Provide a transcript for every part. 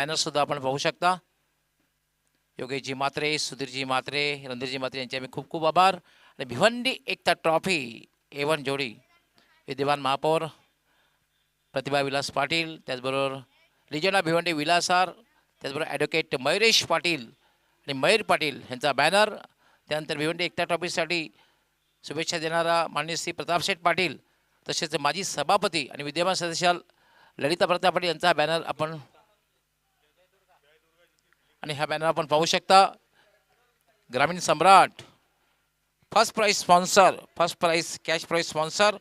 Banner सुद्धा आपण पाहू शकता. योगेशजी मात्रे, सुधीरजी मात्रे, रणधीरजी मात्रे यांचे आम्ही खूप खूप आभार. आणि भिवंडी एकता ट्रॉफी A1 जोडी विद्यमान महापौर प्रतिभा विलास पाटील, त्याचबरोबर लिजेंडा भिवंडी विलासार, त्याचबरोबर ॲडव्होकेट मयुरेश पाटील आणि मयूर पाटील यांचा बॅनर. त्यानंतर भिवंडी एकता ट्रॉफीसाठी शुभेच्छा देणारा माननीय श्री प्रतापशेठ पाटील, तसेच माजी सभापती आणि विद्यमान सदस्य ललिता प्रताप पाटील यांचा बॅनर आपण आणि हा बॅनर आपण पाहू शकता. Gramin Samrat first prize sponsor, first prize cash prize sponsor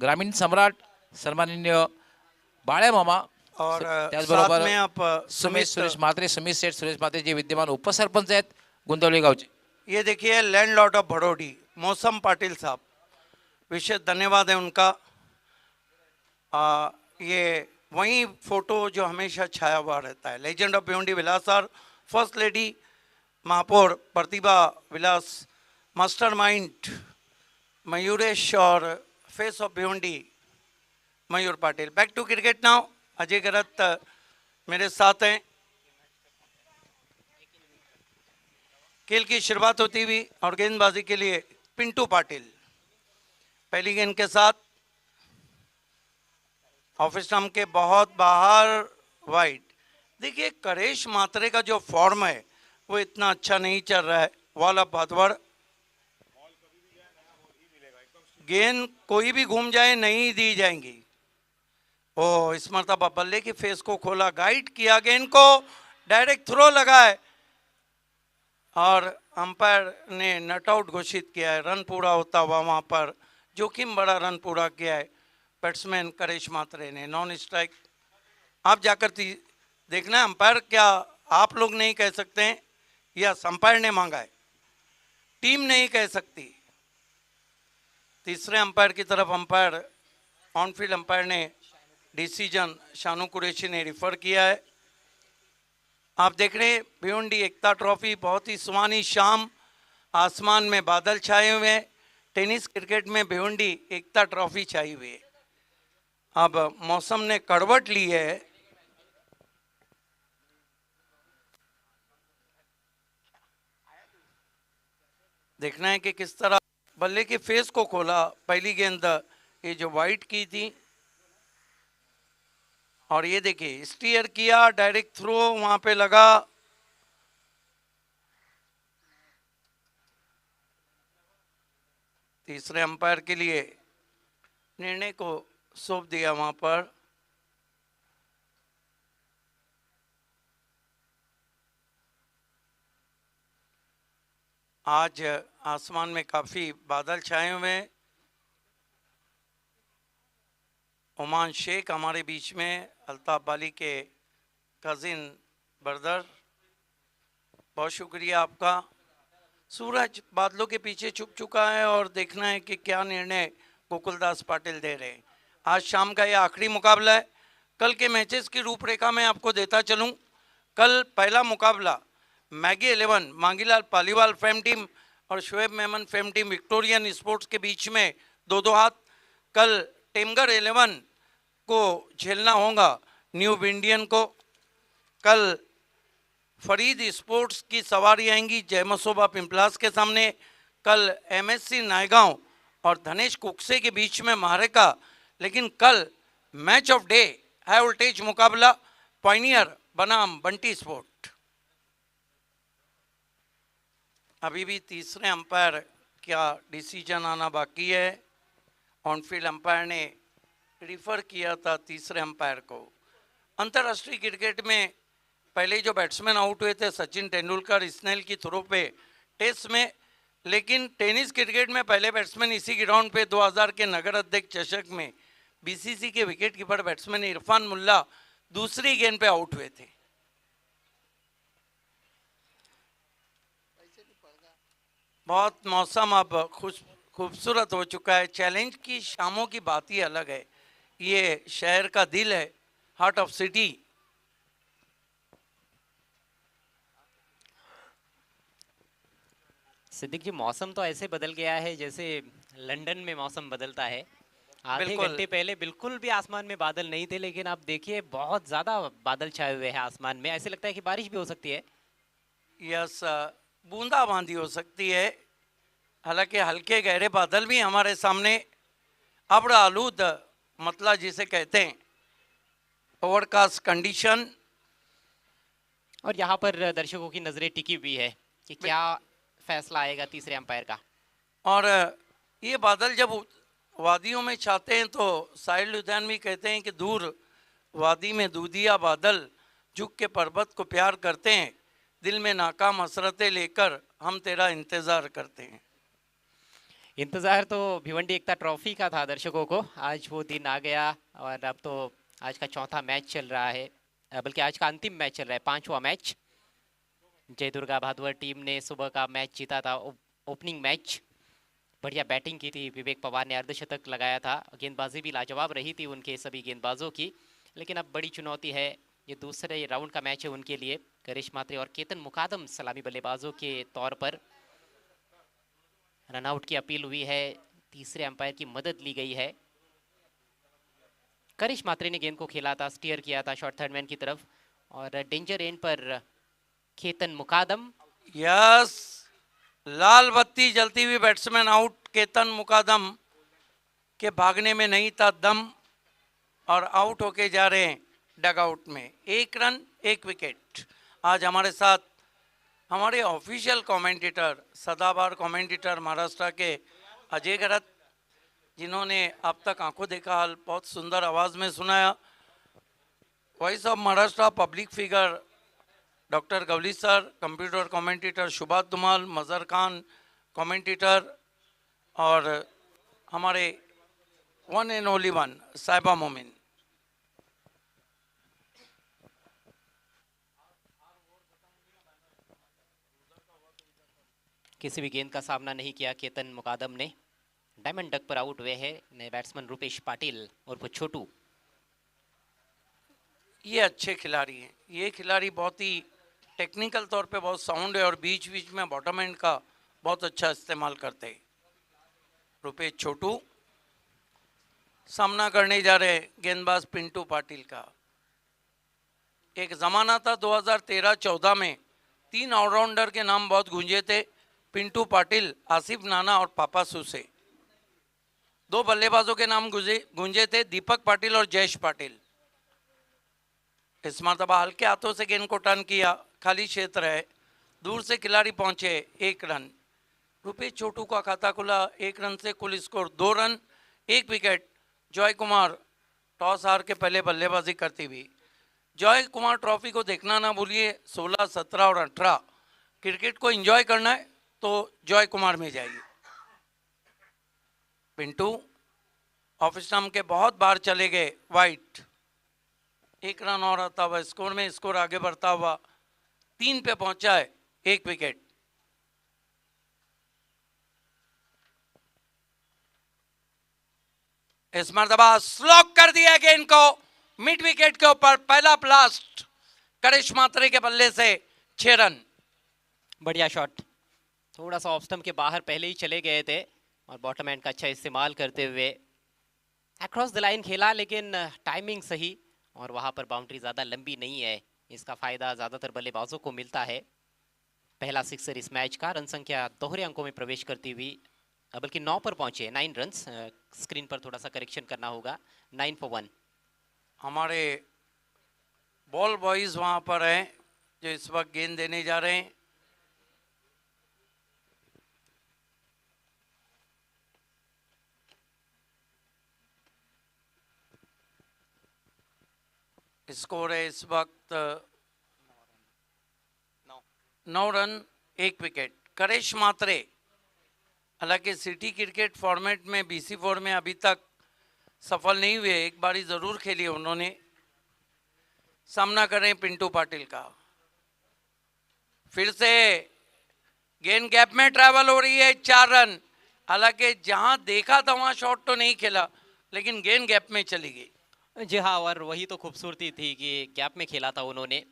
Gramin Samrat सन्माननीय बाळे मामा और त्याचबरोबर साथ में आप सुरेश म्हात्रे, सुमित सेठ सुरेश म्हात्रे जे विद्यमान उपसरपंच आहेत गुंतवली गावचे. ये देखिए लैंडलॉर्ड ऑफ भड़ोडी मौसम पाटिल साहब, विशेष धन्यवाद है उनका. ये वही फोटो जो हमेशा छाया हुआ रहता है. लेजेंड ऑफ भिवंडी विलासार, फर्स्ट लेडी महापौर प्रतिभा विलास, मास्टरमाइंड मयूरेश और face of Bhiwandi Mayur Patil. Back to cricket now. Ajay Garat मेरे साथ हैं. खेल की शुरुआत होती हुई और गेंदबाजी के लिए पिंटू पाटिल पहली गेंद के साथ ऑफ स्टंप के बहुत बाहर वाइड. देखिए करेश मात्रे का जो फॉर्म है वो इतना अच्छा नहीं चल रहा है. वॉल ऑफ भादवड़, गेंद कोई भी घूम जाए नहीं दी जाएंगी. ओ इस मरतबा बल्ले की फेस को खोला, गाइड किया, गेंद को डायरेक्ट थ्रो लगा है और अंपायर ने नट आउट घोषित किया है. रन पूरा होता हुआ वहाँ पर जोखिम बड़ा रन पूरा किया है बैट्समैन करेश मात्रे ने. Non strike. आप जाकर देखना है अंपायर, क्या आप लोग नहीं कह सकते हैं या अंपायर ने मांगा है, टीम नहीं कह सकती. तीसरे अंपायर की तरफ अंपायर ऑनफील्ड अंपायर ने डिसीजन शानू कुरैशी ने रिफर किया है. आप देख रहे हैं भिवंडी एकता ट्रॉफी, बहुत ही सुहानी शाम, आसमान में बादल छाए हुए हैं. टेनिस क्रिकेट में भिवंडी एकता ट्रॉफी छाई हुई है. अब मौसम ने करवट ली है. देखना है कि किस तरह बल्ले के फेस को खोला. पहली गेंद ये जो वाइट की थी और ये देखिए स्टीयर किया, डायरेक्ट थ्रो वहां पे लगा. तीसरे अंपायर के लिए निर्णय को सौंप दिया वहां पर. आज आसमान में काफी बादल छाए हुए हैं. ओमान शेख हमारे बीच में, अल्ताफ बाली के कजिन ब्रदर, बहुत शुक्रिया आपका. सूरज बादलों के पीछे छुप चुका है और देखना है कि क्या निर्णय गोकुलदास पाटिल दे रहे हैं. आज शाम का यह आखिरी मुकाबला है. कल के मैचेस की रूपरेखा मैं आपको देता चलूं. कल पहला मुकाबला Maggi 11 Mangilal Paliwal fame team और Shoaib Memon fame team Victorian sports के बीच में 2-2 हाथ. कल टेमगर 11 को झेलना होगा न्यू इंडियन को. कल फरीद स्पोर्ट्स की सवारी आएंगी जयमसोबा पिंपलास के सामने. कल MSC नायगांव और धनेश कुकसे के बीच में महारका. लेकिन कल match of day high voltage मुकाबला पायनियर बनाम बंटी स्पोर्ट. अभी भी तीसरे अंपायर क्या डिसीजन आना बाकी है. ऑनफील्ड अंपायर ने रिफर किया था तीसरे अंपायर को. अंतर्राष्ट्रीय क्रिकेट में पहले जो बैट्समैन आउट हुए थे सचिन तेंदुलकर स्नेल की थ्रो पे टेस्ट में, लेकिन टेनिस क्रिकेट में पहले बैट्समैन इसी ग्राउंड पे 2000 के नगर अध्यक्ष चषक में BCC के विकेट कीपर बैट्समैन इरफान मुल्ला दूसरी गेंद पे आउट हुए थे. बहुत मौसम अब खूबसूरत हो चुका है. चैलेंज की शामों की बात ही अलग है. ये शहर का दिल है, हार्ट ऑफ सिटी. सिद्दीक जी, मौसम तो ऐसे बदल गया है जैसे लंदन में मौसम बदलता है. आधे बिल्कुल। घंटे पहले बिल्कुल भी आसमान में बादल नहीं थे, लेकिन आप देखिए बहुत ज्यादा बादल छाए हुए हैं आसमान में, ऐसे लगता है कि बारिश भी हो सकती है। यस, बूंदाबांदी हो सकती है। हालांकि हल्के गहरे बादल भी हमारे सामने अब्र आलूद मतलब जिसे कहते हैं ओवरकास्ट कंडीशन। और यहाँ पर दर्शकों की नजरें टिकी हुई है कि क्या फैसला आएगा तीसरे अंपायर का। और ये बादल जब वादियों में छाते हैं तो साहिल लुधियान भी कहते हैं कि दूर वादी में दूधिया बादल झुक के पर्वत को प्यार करते हैं, दिल में नाकाम हसरतें लेकर हम तेरा इंतजार करते हैं। इंतजार तो भिवंडी एकता ट्रॉफी का था दर्शकों को, आज वो दिन आ गया। और अब तो आज का चौथा मैच चल रहा है, बल्कि आज का अंतिम मैच चल रहा है, पांचवा मैच। जय दुर्गा भादुआ टीम ने सुबह का मैच जीता था, ओपनिंग मैच। बढ़िया बैटिंग की थी, विवेक पवार ने अर्धशतक लगाया था, गेंदबाजी भी लाजवाब रही थी उनके सभी गेंदबाजों की। लेकिन अब बड़ी चुनौती है, ये दूसरे राउंड का मैच है उनके लिए। करिश मात्रे और केतन मुकादम सलामी बल्लेबाजों के तौर पर। रनआउट की अपील हुई है, तीसरे अंपायर की मदद ली गई है। करिश मात्रे ने गेंद को खेला था, स्टीयर किया था शॉर्ट थर्ड मैन की तरफ, और डेंजर एंड पर केतन मुकादम। यस, लाल बत्ती जलती हुई बैट्समैन आउट। केतन मुकादम के भागने में नहीं था दम और आउट होके जा रहे हैं डगआउट में। 1 रन 1 विकेट। आज हमारे साथ हमारे ऑफिशियल कमेंटेटर, सदाबहार कमेंटेटर महाराष्ट्र के अजय गरत, जिन्होंने अब तक आंखों देखा हाल बहुत सुंदर आवाज़ में सुनाया। Voice of Maharashtra public figure doctor Gawali sir, computer commentator Shubhat Dhumal, Mazhar Khan commentator, और हमारे वन एंड ओनली वन साहिबा मोमिन। किसी भी गेंद का सामना नहीं किया केतन मुकादम ने, डायमंड डक पर आउट हुए हैं नए बैट्समैन रूपेश पाटिल और वो छोटू। ये अच्छे खिलाड़ी हैं, ये खिलाड़ी बहुत ही टेक्निकल तौर पे बहुत साउंड है और बीच बीच में बॉटम एंड का बहुत अच्छा इस्तेमाल करते हैं। रुपेश छोटू सामना करने जा रहे गेंदबाज पिंटू पाटिल का। एक ज़माना था 2013-14 में 3 ऑलराउंडर के नाम बहुत गूंजे थे, पिंटू पाटिल, आसिफ नाना और पापा सुसे। 2 बल्लेबाजों के नाम गूंजे थे, दीपक पाटिल और जयेश पाटिल। इस मरतबा हल्के हाथों से गेंद को टर्न किया, खाली क्षेत्र है, दूर से खिलाड़ी पहुंचे, 1 रन। रुपेश छोटू का खाता खुला 1 रन से, कुल score 2 run 1 wicket. Joy Kumar toss हार के पहले बल्लेबाजी करती हुई। जॉय कुमार ट्रॉफी को देखना ना भूलिए, 16, 17 और 18 क्रिकेट को एंजॉय करना है तो जॉय कुमार में जाइए। पिंटू ऑफ स्टंप के बहुत बार चले गए वाइट, 1 रन और आता हुआ स्कोर में, स्कोर आगे बढ़ता हुआ 3 पे पहुंचा है, 1 विकेट। इस मरतबा स्लॉक कर दिया गेंद को मिड विकेट के ऊपर, पहला ब्लास्ट करिश मात्रे के बल्ले से, 6 रन। बढ़िया शॉट, थोड़ा सा ऑफ स्टंप के बाहर पहले ही चले गए थे और बॉटम एंड का अच्छा इस्तेमाल करते हुए अक्रॉस द लाइन खेला, लेकिन टाइमिंग सही और वहां पर बाउंड्री ज़्यादा लंबी नहीं है। इसका फ़ायदा ज़्यादातर बल्लेबाजों को मिलता है। पहला सिक्सर इस मैच का, रन संख्या दोहरे अंकों में प्रवेश करती हुई बल्कि 9 पर पहुंचे, 9 रन्स। स्क्रीन पर थोड़ा सा करेक्शन करना होगा, 9 for 1। हमारे बॉल बॉयज वहां पर हैं जो इस वक्त गेंद देने जा रहे हैं। स्कोर है इस वक्त 9 रन 1 विकेट। करिश मात्रे हालांकि सिटी क्रिकेट फॉर्मेट में BC4 में अभी तक सफल नहीं हुए, एक बारी जरूर खेली उन्होंने। सामना करें पिंटू पाटिल का, फिर से गेंद गैप में ट्रैवल हो रही है, 4 रन। हालांकि जहां देखा था वहां शॉट तो नहीं खेला, लेकिन गेंद गैप में चली गई। जी हाँ, और वही तो खूबसूरती थी कि गैप में खेला था उन्होंने।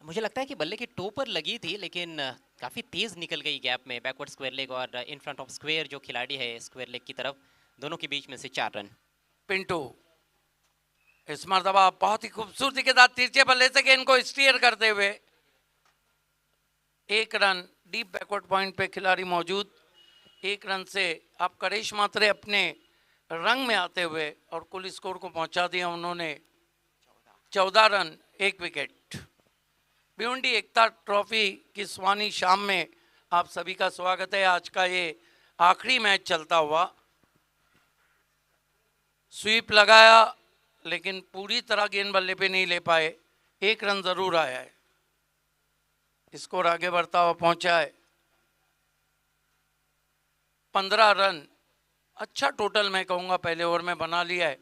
मुझे लगता है कि बल्ले की टो पर लगी थी, लेकिन काफ़ी तेज़ निकल गई गैप में, बैकवर्ड स्क्वायर लेग और इन फ्रंट ऑफ स्क्वायर जो खिलाड़ी है स्क्वायर लेग की तरफ, दोनों के बीच में से 4 रन। पिंटू इस मरतबा बहुत ही खूबसूरती के साथ तिरछे बल्ले से गेंद को स्टीयर करते हुए 1 रन, डीप बैकवर्ड पॉइंट पे खिलाड़ी मौजूद। 1 रन से अब करेश मात्रे अपने रंग में आते हुए और कुल स्कोर को पहुंचा दिया उन्होंने 14 रन 1 विकेट। भिवंडी एकता ट्रॉफी की सुहानी शाम में आप सभी का स्वागत है। आज का ये आखिरी मैच चलता हुआ, स्वीप लगाया लेकिन पूरी तरह गेंद बल्ले पे नहीं ले पाए। 1 रन जरूर आया है, स्कोर आगे बढ़ता हुआ पहुंचा है 15 रन। अच्छा टोटल मैं कहूँगा पहले ओवर में बना लिया है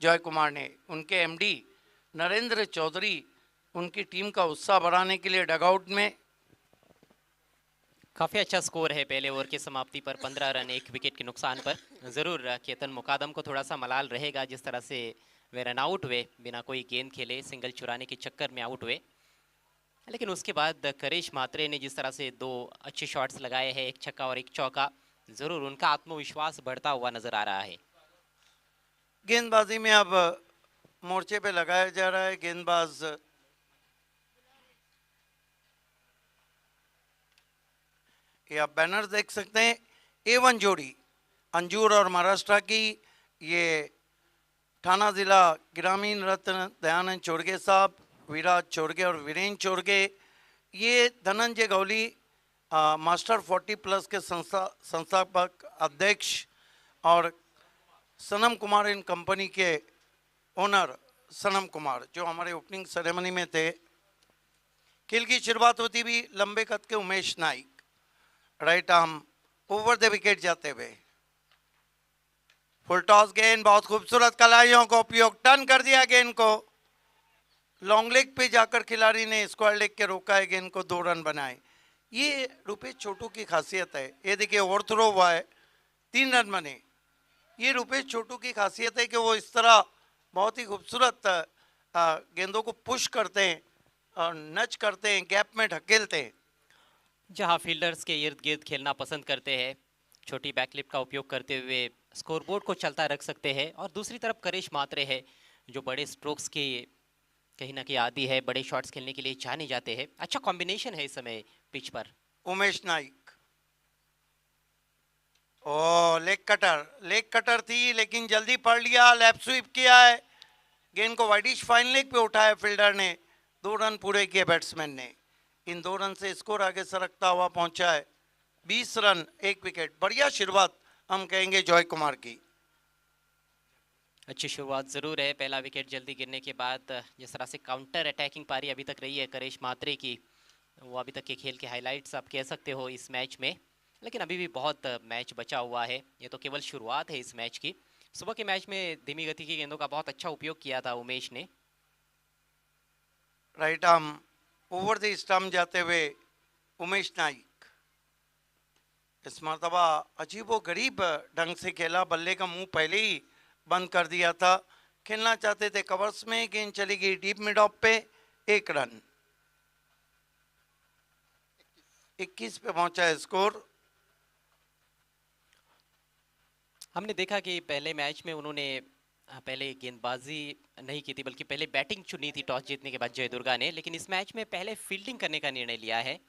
जॉय कुमार ने। उनके एमडी नरेंद्र चौधरी उनकी टीम का उत्साह बढ़ाने के लिए डगआउट में। काफ़ी अच्छा स्कोर है पहले ओवर की समाप्ति पर, 15 रन 1 विकेट के नुकसान पर। ज़रूर केतन मुकादम को थोड़ा सा मलाल रहेगा, जिस तरह से वे रन आउट हुए, बिना कोई गेंद खेले सिंगल चुराने के चक्कर में आउट हुए। लेकिन उसके बाद करेश मात्रे ने जिस तरह से 2 अच्छे शॉट्स लगाए हैं, 1 छक्का और 1 चौका, ज़रूर उनका आत्मविश्वास बढ़ता हुआ नजर आ रहा है। गेंदबाजी में अब मोर्चे पे लगाया जा रहा है। गेंदबाज ये आप बैनर देख सकते हैं, A1 जोड़ी अंजूर और महाराष्ट्र की। ये थाना जिला ग्रामीण रत्न दयानंद चोरगे साहब, विराज चोरगे और वीरेंद्र चोरगे। ये धनंजय गौली मास्टर 40+ के संस्थापक अध्यक्ष और सनम कुमार इन कंपनी के ओनर सनम कुमार, जो हमारे ओपनिंग सेरेमनी में थे। खेल की शुरुआत होती भी लंबे कद के Umesh Naik right arm over the wicket जाते हुए। फुल टॉस गेंद, बहुत खूबसूरत कलाइयों को उपयोग, टर्न कर दिया गेंद को। लॉन्ग लेग पे जाकर खिलाड़ी ने स्क्वायर लेग के रोका है, गेंद को 2 रन बनाए। ये रुपेश छोटू की खासियत है। ये देखिए ओवर थ्रो हुआ है, 3 रन बने। ये रुपेश छोटू की खासियत है कि वो इस तरह बहुत ही खूबसूरत गेंदों को पुश करते हैं और नच करते हैं, गैप में ढकेलते हैं। जहां फील्डर्स के इर्द गिर्द खेलना पसंद करते हैं, छोटी बैकलिप का उपयोग करते हुए स्कोरबोर्ड को चलता रख सकते हैं। और दूसरी तरफ करेश मात्रे है, जो बड़े स्ट्रोक्स के कहीं ना कहीं आदी है, बड़े शॉट्स खेलने के लिए जाने जाते हैं। अच्छा कॉम्बिनेशन है इस समय पिच पर। उमेश नाइक, ओ लेग कटर थी लेकिन जल्दी पढ़ लिया, लैप स्वीप किया है, गेंद को वाइडिश फाइन लेग पे उठाया फील्डर ने। 2 रन पूरे किए बैट्समैन ने। इन 2 रन से स्कोर आगे सरकता हुआ पहुंचा है 20 रन 1 विकेट। बढ़िया शुरुआत हम कहेंगे जॉय कुमार की। अच्छी शुरुआत ज़रूर है। पहला विकेट जल्दी गिरने के बाद जिस तरह से काउंटर अटैकिंग पारी अभी तक रही है करेश मात्रे की, वो अभी तक के खेल के हाइलाइट्स आप कह सकते हो इस मैच में। लेकिन अभी भी बहुत मैच बचा हुआ है, ये तो केवल शुरुआत है इस मैच की। सुबह के मैच में धीमी गति की गेंदों का बहुत अच्छा उपयोग किया था उमेश ने। Right arm over the stump जाते हुए उमेश नाइक इस मरतबा अजीबो गरीब ढंग से खेला। बल्ले का मुंह पहले ही बंद कर दिया था। खेलना चाहते थे कवर्स में, गेंद चली गई डीप मिड ऑफ पे। 1 रन 21 पे पहुंचा है स्कोर। हमने देखा कि पहले मैच में उन्होंने पहले गेंदबाजी नहीं की थी, बल्कि पहले बैटिंग चुनी थी टॉस जीतने के बाद जय दुर्गा ने। लेकिन इस मैच में पहले फील्डिंग करने का निर्णय लिया है।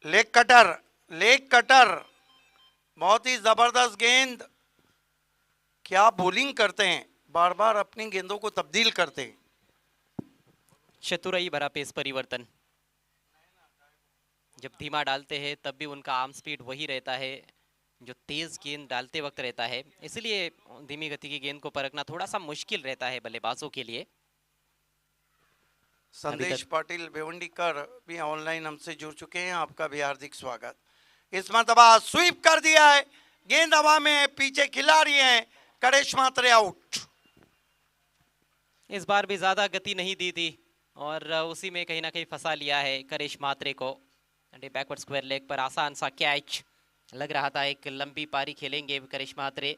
लेग कटर बहुत ही जबरदस्त गेंद। क्या बॉलिंग करते हैं, बार बार अपनी गेंदों को तब्दील करते हैं। चतुराई भरा पेस परिवर्तन, जब धीमा डालते हैं तब भी उनका आर्म स्पीड वही रहता है जो तेज गेंद डालते वक्त रहता है। इसलिए धीमी गति की गेंद को परखना थोड़ा सा मुश्किल रहता है बल्लेबाजों के लिए। संदेश पाटिल भिवंडीकर भी ऑनलाइन हमसे जुड़ चुके हैं, आपका भी हार्दिक स्वागत। इस मरतबा स्वीप कर दिया है, गेंद हवा में, पीछे खिलाड़ी हैं, करेश मात्रे आउट। इस बार भी ज्यादा गति नहीं दी थी और उसी में कहीं ना कहीं फंसा लिया है करेश मात्रे को। बैकवर्ड स्क्वायर लेग पर आसान सा कैच, लग रहा था एक लंबी पारी खेलेंगे करेश मात्रे,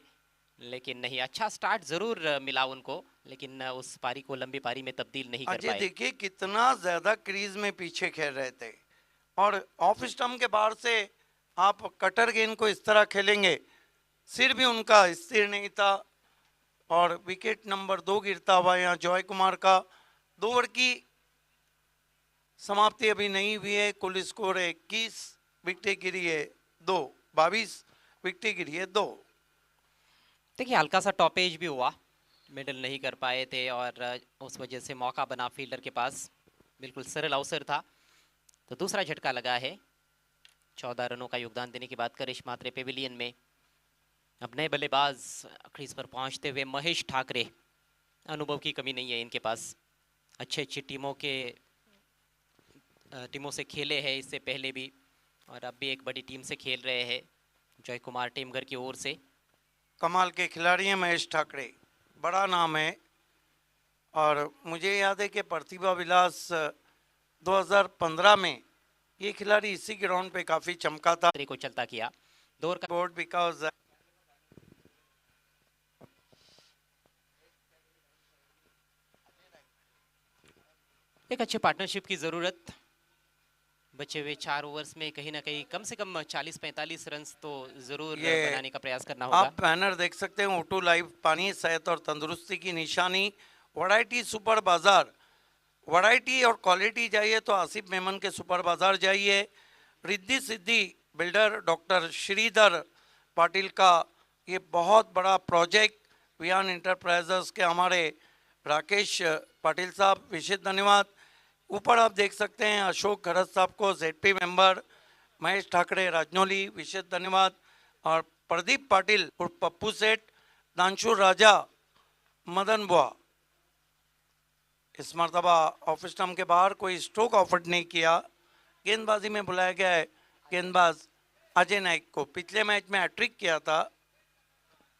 लेकिन नहीं। अच्छा स्टार्ट जरूर मिला उनको, लेकिन उस पारी को लंबी पारी में तब्दील नहीं कर पाए। देखिए कितना ज्यादा क्रीज में पीछे खेल रहे थे और ऑफ स्टंप के बाहर से आप कटर गेंद को इस तरह खेलेंगे, सिर भी उनका स्थिर नहीं था और विकेट नंबर 2 गिरता हुआ यहाँ जॉय कुमार का। 2 ओवर की समाप्ति अभी नहीं हुई है। कुल स्कोर है 21, विकेट गिरी है 2, 22 विकेट गिरी है 2। देखिए हल्का सा टॉपेज भी हुआ, मिडल नहीं कर पाए थे और उस वजह से मौका बना फील्डर के पास, बिल्कुल सरल अवसर था। तो दूसरा झटका लगा है 14 रनों का योगदान देने की बात करें मात्रे पेविलियन में। अब नए बल्लेबाज क्रीज पर पहुंचते हुए महेश ठाकरे, अनुभव की कमी नहीं है इनके पास, अच्छी अच्छी टीमों से खेले हैं इससे पहले भी और अब भी एक बड़ी टीम से खेल रहे हैं जय कुमार टीमघर की ओर से। कमाल के खिलाड़ी हैं महेश ठाकरे, बड़ा नाम है। और मुझे याद है कि प्रतिभा विलास 2015 में ये खिलाड़ी इसी ग्राउंड पे काफी चमका था। को चलता किया दौर का बोर्ड बिकॉज एक अच्छे पार्टनरशिप की जरूरत, बचे हुए 4 ओवर्स में कहीं ना कहीं कम से कम 40-45 रन तो जरूर ये बनाने का प्रयास करना होगा। आप बैनर देख सकते हैं, O2 लाइव, पानी, सेहत और तंदुरुस्ती की निशानी, वैरायटी सुपर बाजार। वैरायटी और क्वालिटी चाहिए तो आसिफ मेमन के सुपर बाजार जाइए। रिद्धि सिद्धि बिल्डर डॉक्टर श्रीधर पाटिल का ये बहुत बड़ा प्रोजेक्ट, वियान इंटरप्राइजेस के हमारे राकेश पाटिल साहब, विशेष धन्यवाद। ऊपर आप देख सकते हैं अशोक खरत साहब को, ZP मेंबर, महेश ठाकरे राजनौली, विशेष धन्यवाद। और प्रदीप पाटिल और पप्पू सेठ, दानशूर राजा, मदन बुआ। इस मरतबा ऑफिस टाइम के बाहर कोई स्ट्रोक ऑफर नहीं किया। गेंदबाजी में बुलाया गया है गेंदबाज अजय नाइक को, पिछले मैच में हैट्रिक किया था,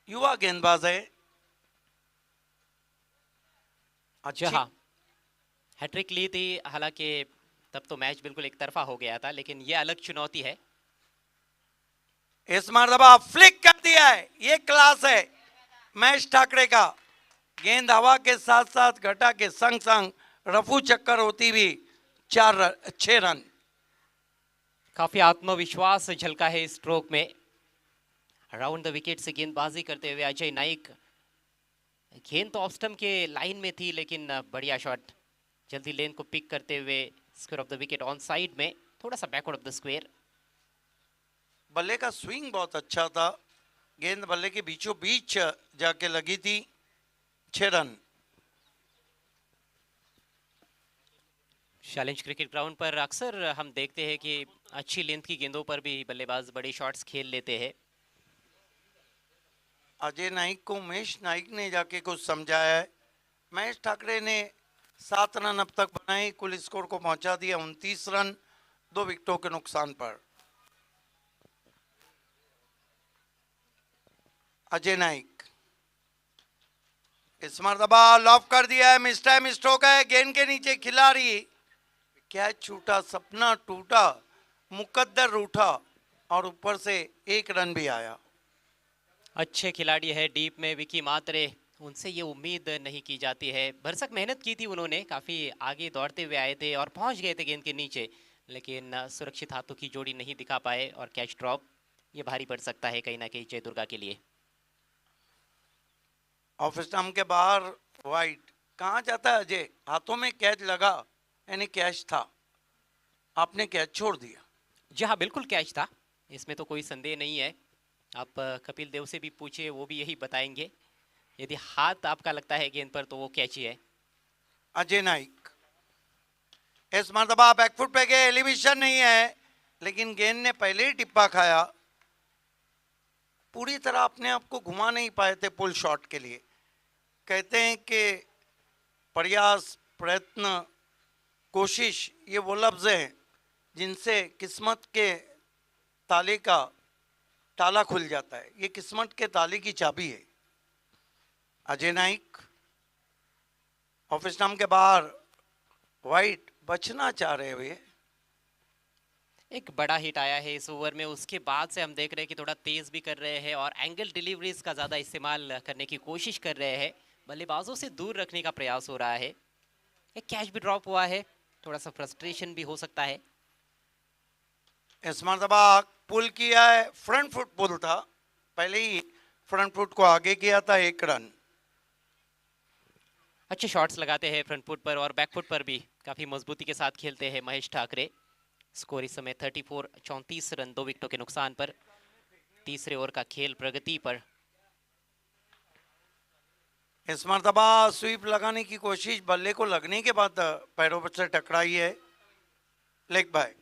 युवा गेंदबाज है। जी हाँ, हैट्रिक ली थी, हालांकि तब तो मैच बिल्कुल एक तरफा हो गया था, लेकिन ये अलग चुनौती है। इस मरतबा फ्लिक कर दिया है, ये क्लास है महेश ठाकरे का। गेंद हवा के साथ साथ घटा के संग संग रफू चक्कर होती हुई 6 रन। काफी आत्मविश्वास झलका है इस स्ट्रोक में। राउंड द विकेट से गेंदबाजी करते हुए अजय नाइक, गेंद तो ऑफ स्टंप के लाइन में थी लेकिन बढ़िया शॉट, जल्दी लेन को पिक करते हुए square of the wicket on side में, थोड़ा सा बैकवर्ड ऑफ द स्क्वायर। बल्ले का स्विंग बहुत अच्छा था, गेंद बल्ले के बीचों बीच जाके लगी थी। 6 रन। चैलेंज क्रिकेट ग्राउंड पर अक्सर हम देखते हैं कि अच्छी लेंथ की गेंदों पर भी बल्लेबाज बड़ी शॉट्स खेल लेते हैं। अजय नाइक को महेश नाइक ने जाके कुछ समझाया है। महेश ठाकरे ने 7 रन अब तक बनाए, कुल स्कोर को पहुंचा दिया 29 रन, 2 विकेटों के नुकसान पर। अजय नाइक इस मरतबा लॉफ कर दिया है, मिस टाइम स्ट्रोक है, गेंद के नीचे खिलाड़ी, क्या छूटा, सपना टूटा, मुकद्दर रूठा और ऊपर से 1 रन भी आया। अच्छे खिलाड़ी है डीप में विकी मात्रे, उनसे ये उम्मीद नहीं की जाती है। भरसक मेहनत की थी उन्होंने, काफ़ी आगे दौड़ते हुए आए थे और पहुंच गए थे गेंद के नीचे, लेकिन सुरक्षित हाथों की जोड़ी नहीं दिखा पाए और कैच ड्रॉप ये भारी पड़ सकता है कहीं ना कहीं जय दुर्गा के लिए। ऑफ स्टंप के बाहर वाइड, कहाँ जाता है अजय, हाथों में कैच लगा, यानी कैच था, आपने कैच छोड़ दिया। जी हाँ, बिल्कुल कैच था, इसमें तो कोई संदेह नहीं है। आप कपिल देव से भी पूछिए, वो भी यही बताएंगे। यदि हाथ आपका लगता है गेंद पर तो वो कैच ही है। अजय नाइक इस मरतबा बैकफुट पे गए, एलिवेशन नहीं है, लेकिन गेंद ने पहले ही टिप्पा खाया, पूरी तरह अपने आप को घुमा नहीं पाए थे पुल शॉट के लिए। कहते हैं कि प्रयास, प्रयत्न, कोशिश, ये वो लफ्ज हैं जिनसे किस्मत के ताले का ताला खुल जाता है। ये किस्मत के ताले की चाबी है। अजय नाइक ऑफ स्टंप के बाहर वाइट, बचना चाह रहे हुए। एक बड़ा हिट आया है इस ओवर में, उसके बाद से हम देख रहे हैं कि थोड़ा तेज भी कर रहे हैं और एंगल डिलीवरीज का ज़्यादा इस्तेमाल करने की कोशिश कर रहे हैं, बल्लेबाजों से दूर रखने का प्रयास हो रहा है। एक कैच भी ड्रॉप हुआ है, थोड़ा सा फ्रस्ट्रेशन भी हो सकता है। इस मरतबा पुल किया है, फ्रंट फुट पुल था, पहले ही फ्रंट फुट को आगे किया था, 1 रन। अच्छे शॉट्स लगाते हैं फ्रंट फुट पर और बैक फुट पर भी काफी मजबूती के साथ खेलते हैं महेश ठाकरे। स्कोर इस समय 34 रन 2 विकेटों के नुकसान पर। तीसरे ओवर का खेल प्रगति पर। इस मरतबा स्वीप लगाने की कोशिश, बल्ले को लगने के बाद पैरों पर से टकराई है, लेग बाय।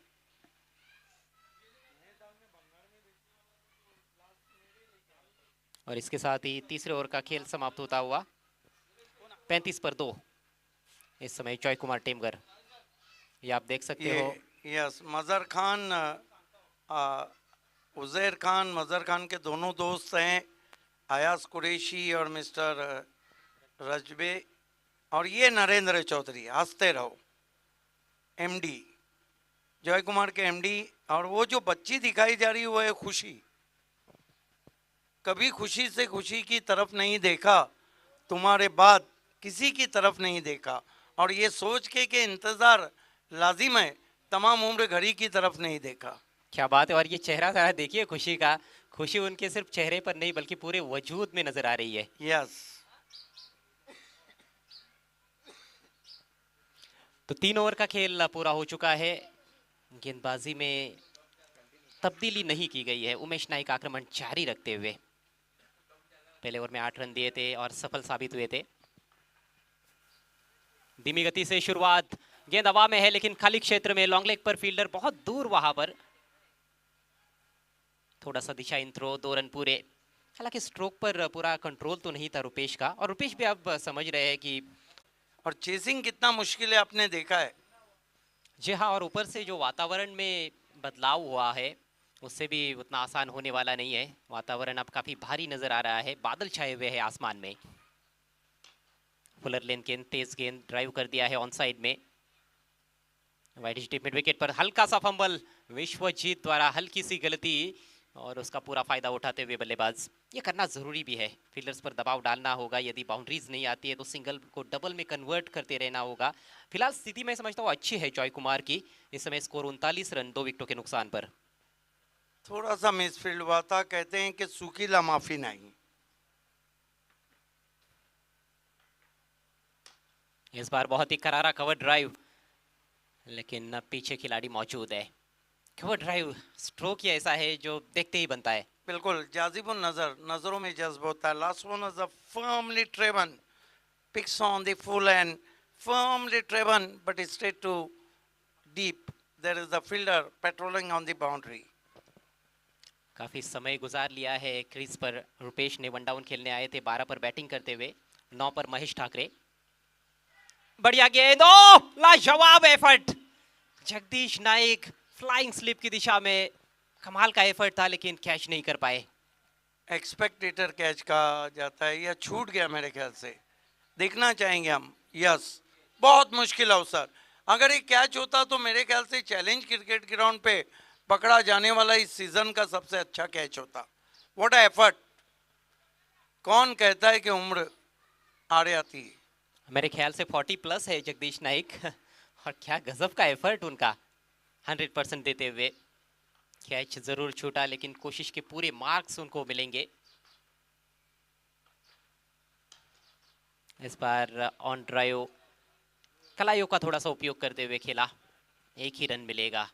और इसके साथ ही तीसरे ओवर का खेल समाप्त होता हुआ 35 पर 2। इस समय जॉय कुमार टेमगर, ये आप देख सकते हो। यस, मजहर खान, उजैर खान, मजहर खान के दोनों दोस्त हैं, अयाज कुरैशी और मिस्टर रजबे। और ये नरेंद्र चौधरी, हंसते रहो, एमडी, जॉय कुमार के एमडी। और वो जो बच्ची दिखाई जा रही है वो है खुशी। कभी खुशी से खुशी की तरफ नहीं देखा, तुम्हारे बाद किसी की तरफ नहीं देखा। और ये सोच के कि इंतजार लाजिम है, तमाम उम्र घड़ी की तरफ नहीं देखा। क्या बात है। और ये चेहरा जरा देखिए खुशी का। खुशी उनके सिर्फ चेहरे पर नहीं बल्कि पूरे वजूद में नजर आ रही है। यस। तो 3 ओवर का खेल पूरा हो चुका है। गेंदबाजी में तब्दीली नहीं की गई है। उमेश नाइक आक्रमण जारी रखते हुए पहले ओवर में 8 रन दिए थे और सफल साबित हुए थे। धीमी गति से शुरुआत, गेंद हवा में है लेकिन खाली क्षेत्र में, लॉन्ग लेग पर फील्डर बहुत दूर, वहां पर थोड़ा सा दिशा इन थ्रो, 2 रन पूरे। हालांकि स्ट्रोक पर पूरा कंट्रोल तो नहीं था रुपेश का, और रुपेश भी अब समझ रहे हैं कि और चेसिंग कितना मुश्किल है आपने देखा है। जी हाँ, और ऊपर से जो वातावरण में बदलाव हुआ है उससे भी उतना आसान होने वाला नहीं है। वातावरण अब काफी भारी नजर आ रहा है, बादल छाए हुए हैं आसमान में। फुलर लेन गेंद, तेज गेंद ड्राइव कर दिया है ऑन साइड में। वाइड डिप मिड विकेट पर हल्का सा फंबल विश्वजीत द्वारा, हल्की सी गलती, और उसका पूरा फायदा उठाते हुए बल्लेबाज। ये करना जरूरी भी है, फील्डर्स पर दबाव डालना होगा। यदि बाउंड्रीज नहीं आती है तो सिंगल को डबल में कन्वर्ट करते रहना होगा। फिलहाल स्थिति मैं समझता हूँ अच्छी है जॉय कुमार की। इस समय स्कोर 39 रन 2 विकेटों के नुकसान पर। थोड़ा सा मिसफील्ड हुआ था, कहते हैं कि सूखीला माफी नहीं। इस बार बहुत ही करारा कवर ड्राइव, लेकिन पीछे खिलाड़ी मौजूद है। कवर ड्राइव स्ट्रोक ही ऐसा है जो देखते ही बनता है। बिल्कुल जाजिबुन नजर, नजरों में जज्ब होता है। Last one is a firmly driven, picks on the full and firmly driven but straight to deep. There is the fielder patrolling on the boundary. काफी समय गुजार लिया है क्रीज पर। रुपेश ने वन डाउन खेलने आए थे 12 पर बैटिंग करते हुए, 9 पर महेश ठाकरे। बढ़िया गेंद, ओ लाजवाब effort. Jagdish Naik flying slip की दिशा में, कमाल का एफर्ट था लेकिन कैच नहीं कर पाए। एक्सपेक्टेटर कैच कहा जाता है, या छूट गया मेरे ख्याल से, देखना चाहेंगे हम। यस, बहुत मुश्किल अवसर। अगर ये कैच होता तो मेरे ख्याल से चैलेंज क्रिकेट ग्राउंड पे पकड़ा जाने वाला इस सीजन का सबसे अच्छा कैच होता। What a effort. कौन कहता है कि उम्र आड़े आती है। मेरे ख्याल से 40 प्लस है जगदीश नाइक। और क्या गजब का एफर्ट उनका, 100% देते हुए। कैच जरूर छूटा लेकिन कोशिश के पूरे मार्क्स उनको मिलेंगे। इस बार ऑन ड्राइव कलाइयों का थोड़ा सा उपयोग करते हुए खेला, 1 ही रन मिलेगा।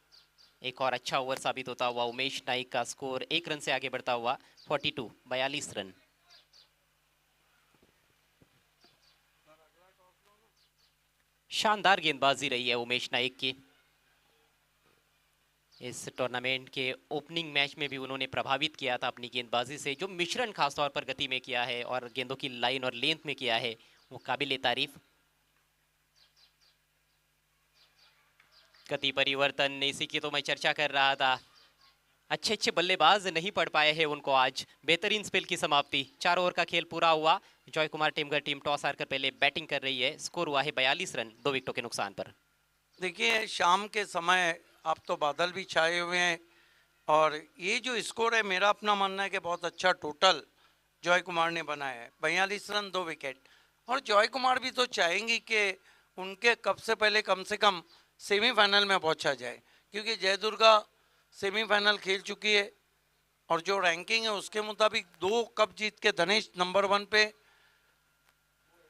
एक और अच्छा ओवर साबित होता हुआ उमेश नाइक का स्कोर 1 रन से आगे बढ़ता हुआ 42 रन। शानदार गेंदबाजी रही है उमेश नाइक की। इस टूर्नामेंट के ओपनिंग मैच में भी उन्होंने प्रभावित किया था अपनी गेंदबाजी से। जो मिश्रण खासतौर पर गति में किया है और गेंदों की लाइन और लेंथ में किया है, वो काबिले तारीफ। गति परिवर्तन, इसी की तो मैं चर्चा कर रहा था। अच्छे बल्लेबाज नहीं पढ़ पाए हैं उनको आज। बेहतरीन स्पेल की समाप्ति। 4 ओवर का खेल पूरा हुआ। Joy Kumar Temghar team toss हारकर पहले बैटिंग कर रही है। स्कोर हुआ है 42 रन 2 विकेटों के नुकसान पर। देखिए, शाम के समय अब तो बादल भी छाए हुए हैं, और ये जो स्कोर है, मेरा अपना मानना है कि बहुत अच्छा टोटल जॉय कुमार ने बनाया है। 42 रन 2 विकेट। और जॉय कुमार भी तो चाहेंगी कि उनके कब से पहले कम से कम सेमीफाइनल में पहुंचा जाए, क्योंकि जय दुर्गा सेमीफाइनल खेल चुकी है, और जो रैंकिंग है उसके मुताबिक 2 कप जीत के धनेश नंबर 1 पे,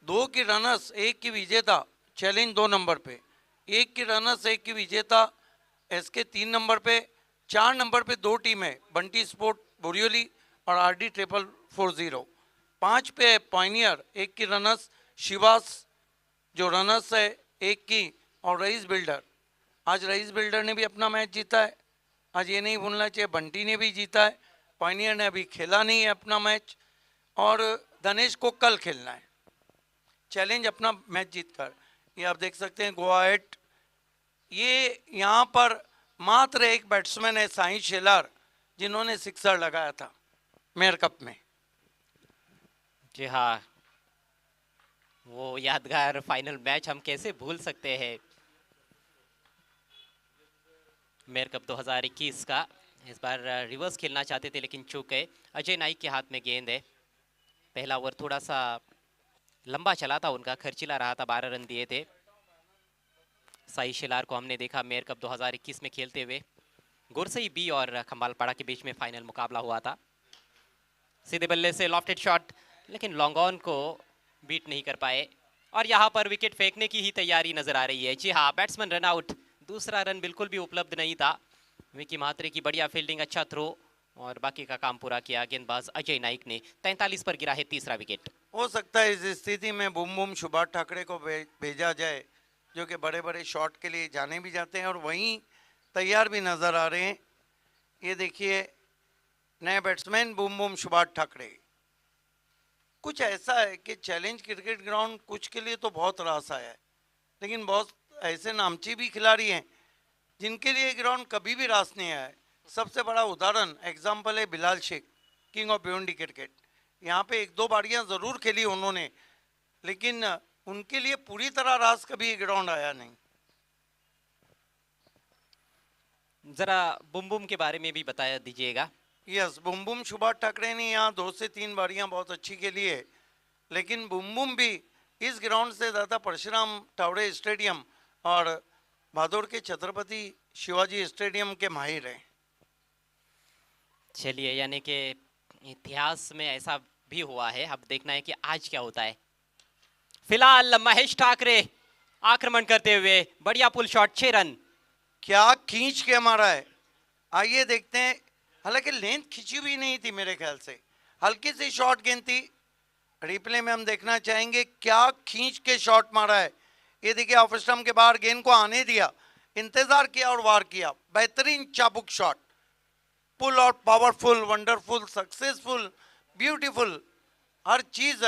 2 की रनर्स 1 की विजेता चैलेंज 2 नंबर पे, 1 की रनर्स 1 की विजेता एसके 3 नंबर पे, 4 नंबर पे 2 टीमें बंटी स्पोर्ट बोरियोली और आरडी 440, 5 पे है पॉइनियर 1 की रनर्स शिवास जो रनर्स है 1 की, और रईस बिल्डर। आज रईस बिल्डर ने भी अपना मैच जीता है। आज ये नहीं भूलना चाहिए बंटी ने भी जीता है, पॉइनियर ने अभी खेला नहीं है अपना मैच, और धनेश को कल खेलना है चैलेंज अपना मैच जीतकर। ये आप देख सकते हैं गोवा 8। ये यहाँ पर मात्र एक बैट्समैन है साई शेलार जिन्होंने सिक्सर लगाया था मेयर कप में। जी हाँ, वो यादगार फाइनल मैच हम कैसे भूल सकते हैं, मेयर कप 2021 का। इस बार रिवर्स खेलना चाहते थे लेकिन चूक गए। अजय नाइक के हाथ में गेंद है। पहला ओवर थोड़ा सा लंबा चला था उनका, खर्चीला रहा था, 12 रन दिए थे। साई शिलार को हमने देखा मेयर कप 2021 में खेलते हुए। गुरसई बी और खम्बालपाड़ा के बीच में फाइनल मुकाबला हुआ था। सीधे बल्ले से लॉफ्टेड शॉट, लेकिन लॉन्ग ऑन को बीट नहीं कर पाए, और यहाँ पर विकेट फेंकने की ही तैयारी नजर आ रही है। जी हाँ, बैट्समैन रन आउट, दूसरा रन बिल्कुल भी उपलब्ध नहीं था। विकी म्हात्रे की बढ़िया फील्डिंग, अच्छा थ्रो, और बाकी का काम पूरा किया गेंदबाज अजय नाइक ने। 43 पर गिरा है तीसरा विकेट। हो सकता है इस स्थिति में बूम बूम सुभाष ठाकरे को भेजा जाए, जो कि बड़े बड़े शॉट के लिए जाने भी जाते हैं और वहीं तैयार भी नजर आ रहे हैं। ये देखिए नए batsman boom boom Subhash Thackeray. कुछ ऐसा है कि चैलेंज क्रिकेट ग्राउंड कुछ के लिए तो बहुत रास आया है, लेकिन बहुत ऐसे नामची भी खिलाड़ी हैं जिनके लिए ग्राउंड कभी भी रास नहीं आया है। सबसे बड़ा उदाहरण एग्जाम्पल है Bilal Shaikh, king of Bhiwandi cricket. यहाँ पे 1-2 बारियां जरूर खेली उन्होंने, लेकिन उनके लिए पूरी तरह रास कभी ग्राउंड आया नहीं। जरा बुम बुम के बारे में भी बता दीजिएगा। यस, बुम बुम सुभाष ठाकरे ने यहाँ 2 से 3 बारियां बहुत अच्छी खेली है, लेकिन बुम बुम भी इस ग्राउंड से ज़्यादा परशुराम टावड़े स्टेडियम और भादौड़ के छत्रपति शिवाजी स्टेडियम के माहिर हैं। चलिए, यानी कि इतिहास में ऐसा भी हुआ है, अब देखना है कि आज क्या होता है। फिलहाल महेश ठाकरे आक्रमण करते हुए, बढ़िया पुल शॉट, 6 रन। क्या खींच के मारा है, आइए देखते हैं। हालांकि लेंथ खींची भी नहीं थी मेरे ख्याल से, हल्की सी शॉट गेंद थी। रिप्ले में हम देखना चाहेंगे क्या खींच के शॉट मारा है। ये देखिए ऑफ स्टंप के बाहर गेंद को आने दिया, इंतजार किया और वार किया। बेहतरीन चाबुक शॉट, पुल और पावरफुल, वंडरफुल, सक्सेसफुल, ब्यूटीफुल, हर चीज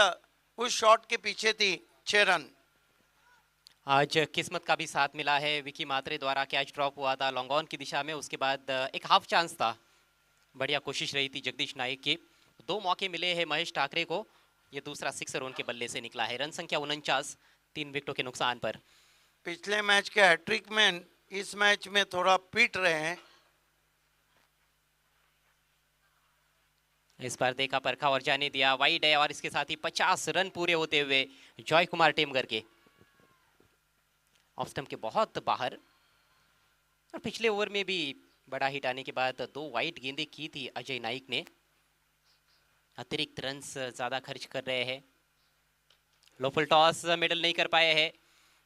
उस शॉट के पीछे थी। 6 रन। आज किस्मत का भी साथ मिला है। विकी म्हात्रे द्वारा कैच ड्रॉप हुआ था लॉन्ग ऑन की दिशा में, उसके बाद एक हाफ चांस था, बढ़िया कोशिश रही थी जगदीश नाइक की। 2 मौके मिले हैं महेश ठाकरे को, ये दूसरा सिक्सर उनके बल्ले से निकला है। रन संख्या 49, 3 विकेटों के नुकसान पर। पिछले मैच के हैट्रिक मैन इस मैच में थोड़ा पीट रहे हैं। इस बार देखा परखा और जाने दिया, वाइड है, और इसके साथ ही 50 रन पूरे होते हुए जॉय कुमार टेमगर के। ऑफ स्टंप के बहुत बाहर, और पिछले ओवर में भी बड़ा हिट आने के बाद 2 वाइड गेंदें की थी अजय नाइक ने। अतिरिक्त रन ज्यादा खर्च कर रहे हैं। लो फुल टॉस मिडल नहीं कर पाए हैं,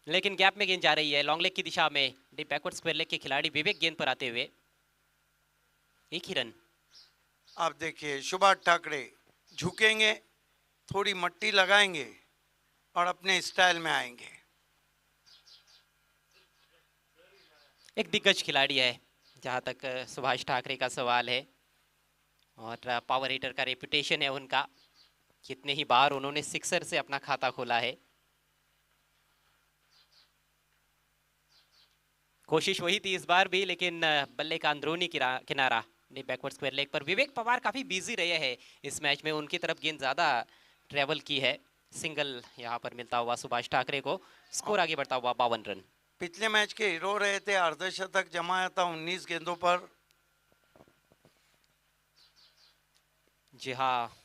लेकिन गैप में गेंद जा रही है लॉन्ग लेग की दिशा में। डीप बैकवर्ड स्क्वायर लेग के खिलाड़ी विवेक गेंद पर आते हुए, 1 ही रन। आप देखिए सुभाष ठाकरे झुकेंगे, थोड़ी मट्टी लगाएंगे और अपने स्टाइल में आएंगे। एक दिग्गज खिलाड़ी है जहां तक सुभाष ठाकरे का सवाल है, और पावर हिटर का रेपुटेशन है उनका। कितने ही बार उन्होंने सिक्सर से अपना खाता खोला है। कोशिश वही थी इस बार भी, लेकिन बल्ले का अंदरूनी किनारा बैकवर्ड स्क्वायर लेग पर। विवेक पवार काफी बिजी रहे हैं इस मैच में, उनकी तरफ गेंद ज्यादा ट्रेवल की है। सिंगल यहाँ पर मिलता हुआ सुभाष ठाकरे को, स्कोर आगे बढ़ता हुआ 52 रन। पिछले मैच के हीरो रहे थे, अर्धशतक जमाया था 19 गेंदों पर। जी हाँ,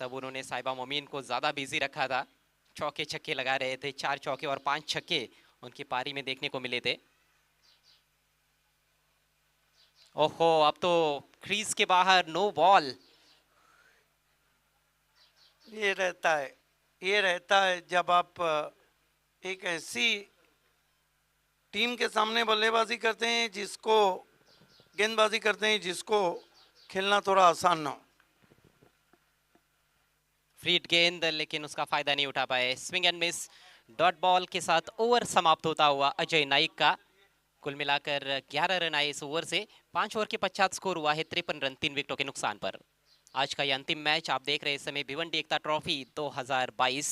तब उन्होंने साहिबा मोमीन को ज्यादा बिजी रखा था, चौके छक्के लगा रहे थे। 4 चौके और 5 छक्के उनकी पारी में देखने को मिले थे। ओहो, अब तो क्रीज के बाहर नो बॉल। ये रहता है जब आप एक ऐसी टीम के सामने बल्लेबाजी करते हैं जिसको गेंदबाजी करते हैं जिसको खेलना थोड़ा आसान ना हो। फ्रीड गेंद, लेकिन उसका फायदा नहीं उठा पाए। Swing and miss, dot ball के साथ ओवर समाप्त होता हुआ अजय नाइक का। कुल मिलाकर 11 रन आए इस ओवर से। 5 ओवर के पश्चात स्कोर हुआ है 53 रन 3 विकेटों के नुकसान पर। आज का ये अंतिम मैच आप देख रहे हैं इस समय भिवंडी एकता ट्रॉफी 2022।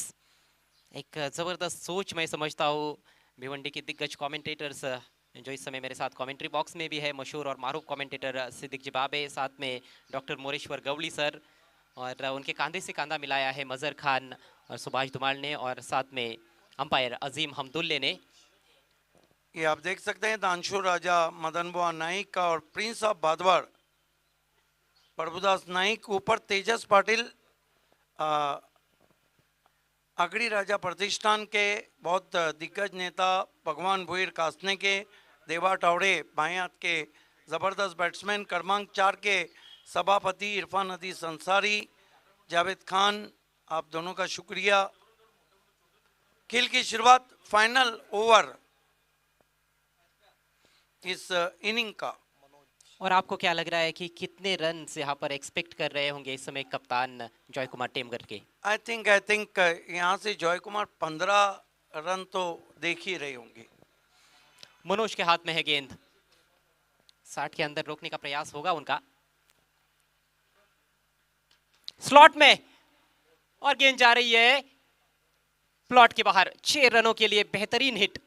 एक जबरदस्त सोच मैं समझता हूँ भिवंडी के दिग्गज कमेंटेटर्स जो इस समय मेरे साथ कमेंट्री बॉक्स में भी है, मशहूर और मारूफ कमेंटेटर सिद्दीक जिबाबे, साथ में डॉक्टर मोरेश्वर गवली सर, और उनके कंधे से कंधा मिलाया है मजहर खान और सुभाष धुमाल ने, और साथ में अंपायर अजीम हमदुल्ले ने। ये आप देख सकते हैं दानशु राजा, मदन बुआ नाइक का और प्रिंस ऑफ बादवाड़ प्रभुदास नाइक, ऊपर तेजस पाटिल अगड़ी राजा प्रतिष्ठान के बहुत दिग्गज नेता भगवान भुईर कासने के, देवा टावड़े बाएं हाथ के ज़बरदस्त बैट्समैन, क्रमांक 4 के सभापति इरफान हदीस अंसारी, जावेद खान, आप दोनों का शुक्रिया। खेल की शुरुआत फाइनल ओवर इस इनिंग का। और आपको क्या लग रहा है कि कितने रन यहाँ पर एक्सपेक्ट कर रहे होंगे इस समय कप्तान जॉय कुमार टेमगढ़ के? आई थिंक यहाँ से जॉय कुमार 15 रन तो देख ही रहे होंगे। मनोज के हाथ में है गेंद, 60 के अंदर रोकने का प्रयास होगा उनका। स्लॉट में, और गेंद जा रही है प्लॉट के बाहर। 6 रनों के लिए बेहतरीन हिट।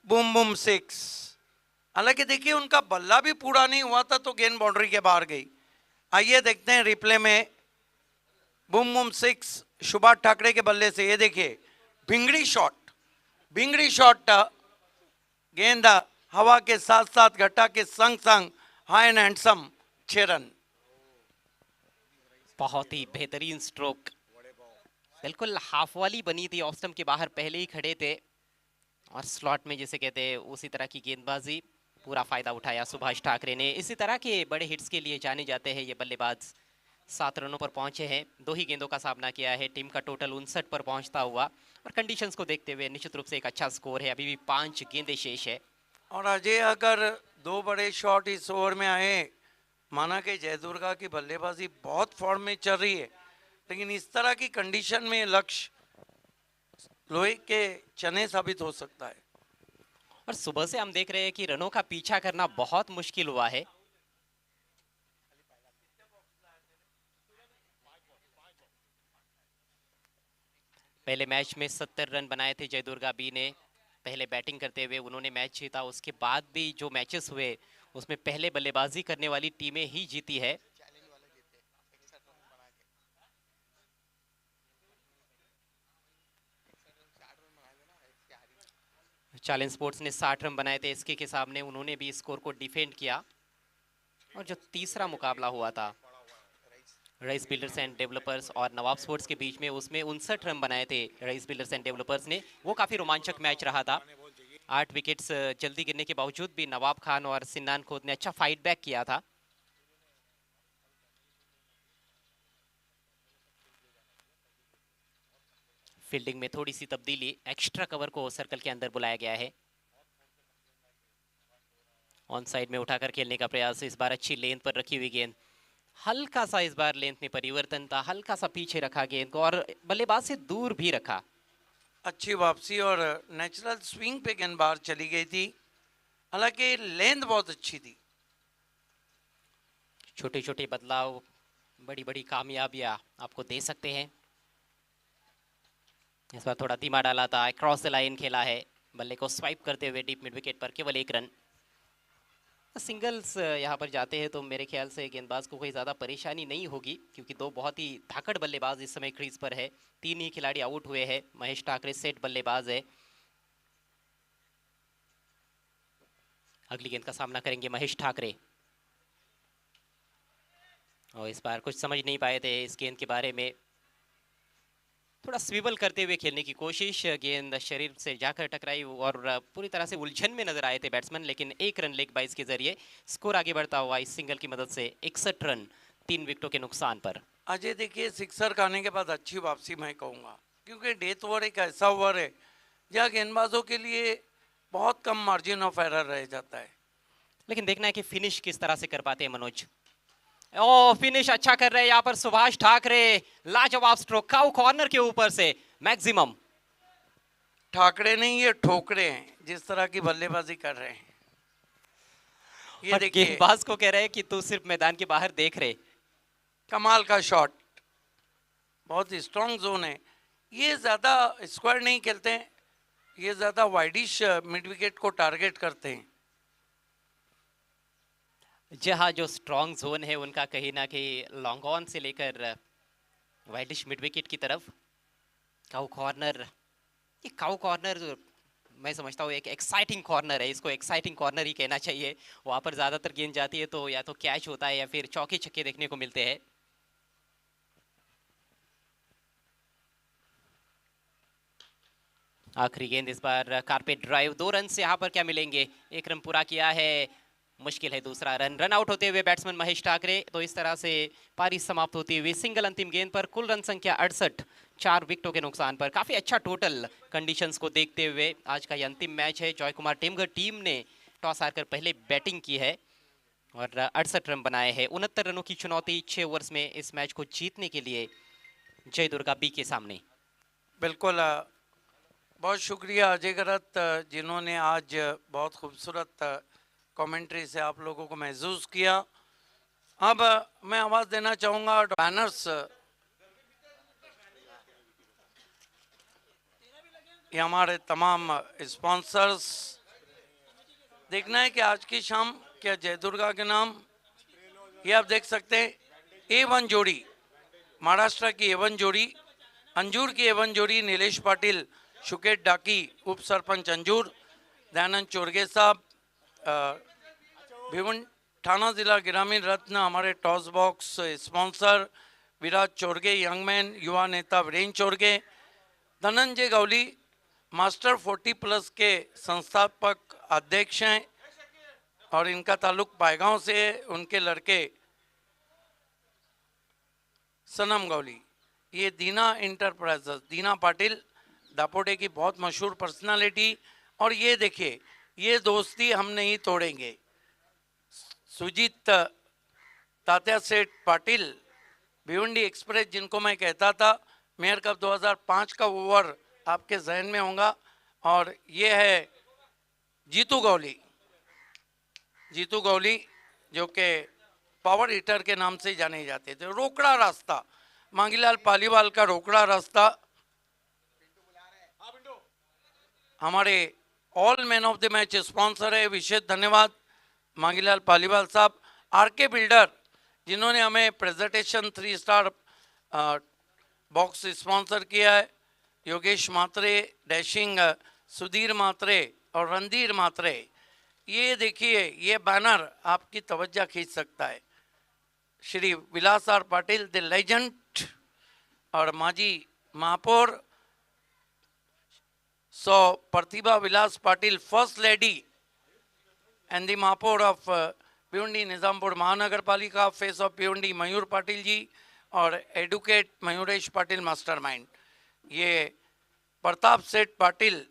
Boom boom 6। हालांकि देखिए उनका बल्ला भी पूरा नहीं हुआ था तो गेंद बाउंड्री के बाहर गई। आइए देखते हैं रिप्ले में। बूम बूम 6 सुभाष ठाकरे के बल्ले से। ये देखिए भिंगड़ी शॉट, गेंद हवा के साथ साथ घटा के संग संग हाई एंड हैंडसम 6 रन। बहुत ही बेहतरीन स्ट्रोक, बिल्कुल हाफ वाली बनी थी, ऑफ स्टंप के बाहर पहले ही खड़े थे, और स्लॉट में जिसे कहते हैं उसी तरह की गेंदबाजी, पूरा फायदा उठाया सुभाष ठाकरे ने। इसी तरह के बड़े हिट्स के लिए जाने जाते हैं ये बल्लेबाज। 7 रनों पर पहुंचे हैं, 2 ही गेंदों का सामना किया है, टीम का टोटल 59 पर पहुंचता हुआ, और कंडीशंस को देखते हुए निश्चित रूप से एक अच्छा स्कोर है। अभी भी 5 गेंदें शेष है। और अजय अगर 2 बड़े शॉट इस ओवर में आए, माना कि जयदुर्गा की बल्लेबाजी बहुत फॉर्म में चल रही है, लेकिन इस तरह की कंडीशन में लक्ष्य लोहे के चने साबित हो सकता है। और सुबह से हम देख रहे हैं कि रनों का पीछा करना बहुत मुश्किल हुआ है। पहले मैच में 70 रन बनाए थे जयदुर्गा बी ने, पहले बैटिंग करते हुए उन्होंने मैच जीता। उसके बाद भी जो मैचेस हुए उसमें पहले बल्लेबाजी करने वाली टीमें ही जीती है। चैलेंज स्पोर्ट्स ने 60 रन बनाए थे एसके के सामने, उन्होंने भी स्कोर को डिफेंड किया। और जो तीसरा मुकाबला हुआ था रईस बिल्डर्स एंड डेवलपर्स और नवाब स्पोर्ट्स के बीच में, उसमें 59 रन बनाए थे रईस बिल्डर्स एंड डेवलपर्स ने। वो काफ़ी रोमांचक मैच रहा था। 8 विकेट्स जल्दी गिरने के बावजूद भी नवाब खान और सिन्नान खोद ने अच्छा फाइट बैक किया था। फील्डिंग में थोड़ी सी तब्दीली, एक्स्ट्रा कवर को सर्कल के अंदर बुलाया गया है। ऑन साइड में उठाकर खेलने का प्रयास, इस बार अच्छी लेंथ पर रखी हुई गेंद, हल्का सा इस बार लेंथ में परिवर्तन था, हल्का सा पीछे रखा गेंद को और बल्लेबाज से दूर भी रखा। अच्छी वापसी और नेचुरल स्विंग पे गेंद बाहर चली गई थी, हालांकि लेंथ बहुत अच्छी थी। छोटे छोटे बदलाव बड़ी बड़ी कामयाबियां आपको दे सकते हैं। इस बार थोड़ा धीमा डाला था, क्रॉस द लाइन खेला है, बल्ले को स्वाइप करते हुए डीप मिड विकेट पर केवल 1 रन। सिंगल्स यहाँ पर जाते हैं तो मेरे ख्याल से गेंदबाज को कोई ज़्यादा परेशानी नहीं होगी, क्योंकि 2 बहुत ही धाकड़ बल्लेबाज इस समय क्रीज पर है। 3 ही खिलाड़ी आउट हुए हैं। महेश ठाकरे सेट बल्लेबाज है। अगली गेंद का सामना करेंगे महेश ठाकरे, और इस बार कुछ समझ नहीं पाए थे इस गेंद के बारे में, थोड़ा स्विबल करते हुए खेलने की कोशिश, गेंद शरीर से जाकर टकराई और पूरी तरह से उलझन में नजर आए थे बैट्समैन, लेकिन एक रन लेग बाइज के जरिए स्कोर आगे बढ़ता हुआ इस सिंगल की मदद से 61 रन 3 विकेटों के नुकसान पर। अजय देखिए, सिक्सर खाने के बाद अच्छी वापसी मैं कहूँगा, क्योंकि डेथ ओवर एक ऐसा ओवर है जहाँ गेंदबाजों के लिए बहुत कम मार्जिन ऑफ एरर रह जाता है। लेकिन देखना है कि फिनिश किस तरह से कर पाते हैं मनोज। ओ फिनिश अच्छा कर रहे हैं यहाँ पर सुभाष ठाकरे, लाजवाब स्ट्रोक, काउ कॉर्नर के ऊपर से मैक्सिमम। ठाकरे नहीं, ये ठोकरे हैं, जिस तरह की बल्लेबाजी कर रहे हैं। ये और देखिए, गेंदबाज को कह रहे हैं कि तू सिर्फ मैदान के बाहर देख रहे। कमाल का शॉट, बहुत स्ट्रॉन्ग जोन है। ये ज़्यादा स्क्वायर नहीं खेलते हैं, ये ज़्यादा वाइडिश मिड विकेट को टारगेट करते हैं। जी हाँ, जो स्ट्रॉन्ग जोन है उनका कहीं ना कहीं लॉन्ग ऑन से लेकर वाइडिश मिड विकेट की तरफ। काउ कॉर्नर, ये काउ कॉर्नर मैं समझता हूँ एक एक्साइटिंग कॉर्नर है, इसको एक्साइटिंग कॉर्नर ही कहना चाहिए। वहाँ पर ज़्यादातर गेंद जाती है तो या तो कैच होता है या फिर चौके छक्के देखने को मिलते हैं। आखिरी गेंद इस बार कारपेट ड्राइव, 2 रन से यहाँ पर क्या मिलेंगे, 1 रन पूरा किया है, मुश्किल है दूसरा रन। रन आउट होते हुए बैट्समैन महेश ठाकरे। तो इस तरह से पारी समाप्त होती हुई सिंगल अंतिम गेंद पर। कुल रन संख्या 68, 4 विकेटों के नुकसान पर। काफी अच्छा टोटल कंडीशंस को देखते हुए आज का ये अंतिम मैच है। जॉय कुमार टेमघर टीम ने टॉस हारकर पहले बैटिंग की है और 68 रन बनाए हैं। 69 रनों की चुनौती 6 ओवर्स में इस मैच को जीतने के लिए जय दुर्गा बी के सामने। बिल्कुल, बहुत शुक्रिया अजय गरत, जिन्होंने आज बहुत खूबसूरत कमेंट्री से आप लोगों को महसूस किया। अब मैं आवाज़ देना चाहूँगा बैनर्स, ये हमारे तमाम स्पॉन्सर्स। देखना है कि आज की शाम क्या जय दुर्गा के नाम, ये आप देख सकते हैं, A1 जोड़ी, महाराष्ट्र की A1 जोड़ी, अंजूर की A1 जोड़ी, नीलेश पाटिल, शुकेत डाकी, उप सरपंच अंजूर, दयानंद चोरगे साहब, भिवन थाना जिला ग्रामीण रत्न हमारे टॉस बॉक्स स्पॉन्सर, विराज चोरगे यंग मैन, युवा नेता वीरेंद्र चोरगे, धनंजय गौली मास्टर 40+ के संस्थापक अध्यक्ष हैं और इनका ताल्लुक पायगांव से है। उनके लड़के सनम गौली, ये दीना इंटरप्राइजेस, दीना पाटिल दापोटे की बहुत मशहूर पर्सनालिटी। और ये देखिए, ये दोस्ती हम नहीं तोड़ेंगे। सुजीत तात्या सेठ पाटिल, भिवंडी एक्सप्रेस, जिनको मैं कहता था मेयर कप 2005 का ओवर आपके जहन में होगा। और ये है जीतू गौली, जीतू गौली जो कि पावर हिटर के नाम से जाने जाते थे। रोकड़ा रास्ता, मांगीलाल पालीवाल का रोकड़ा रास्ता। हमारे all man of the match sponsor है, विशेष धन्यवाद मांगीलाल पालीवाल साहब। आरके बिल्डर, जिन्होंने हमें प्रेजेंटेशन 3 स्टार बॉक्स स्पॉन्सर किया है। योगेश मात्रे, डैशिंग सुधीर मात्रे और रणधीर मात्रे। ये देखिए, ये बैनर आपकी तवज्जो खींच सकता है। Shri Vilas R Patil the legend और माजी महापौर Pratibha Vilas Patil first lady and the महापौर ऑफ भिवंडी निजामपुर महानगर पालिका, फेस ऑफ भिवंडी मयूर पाटिल जी और एडवोकेट मयूरेश पाटिल मास्टरमाइंड। ये प्रताप सेठ पाटिल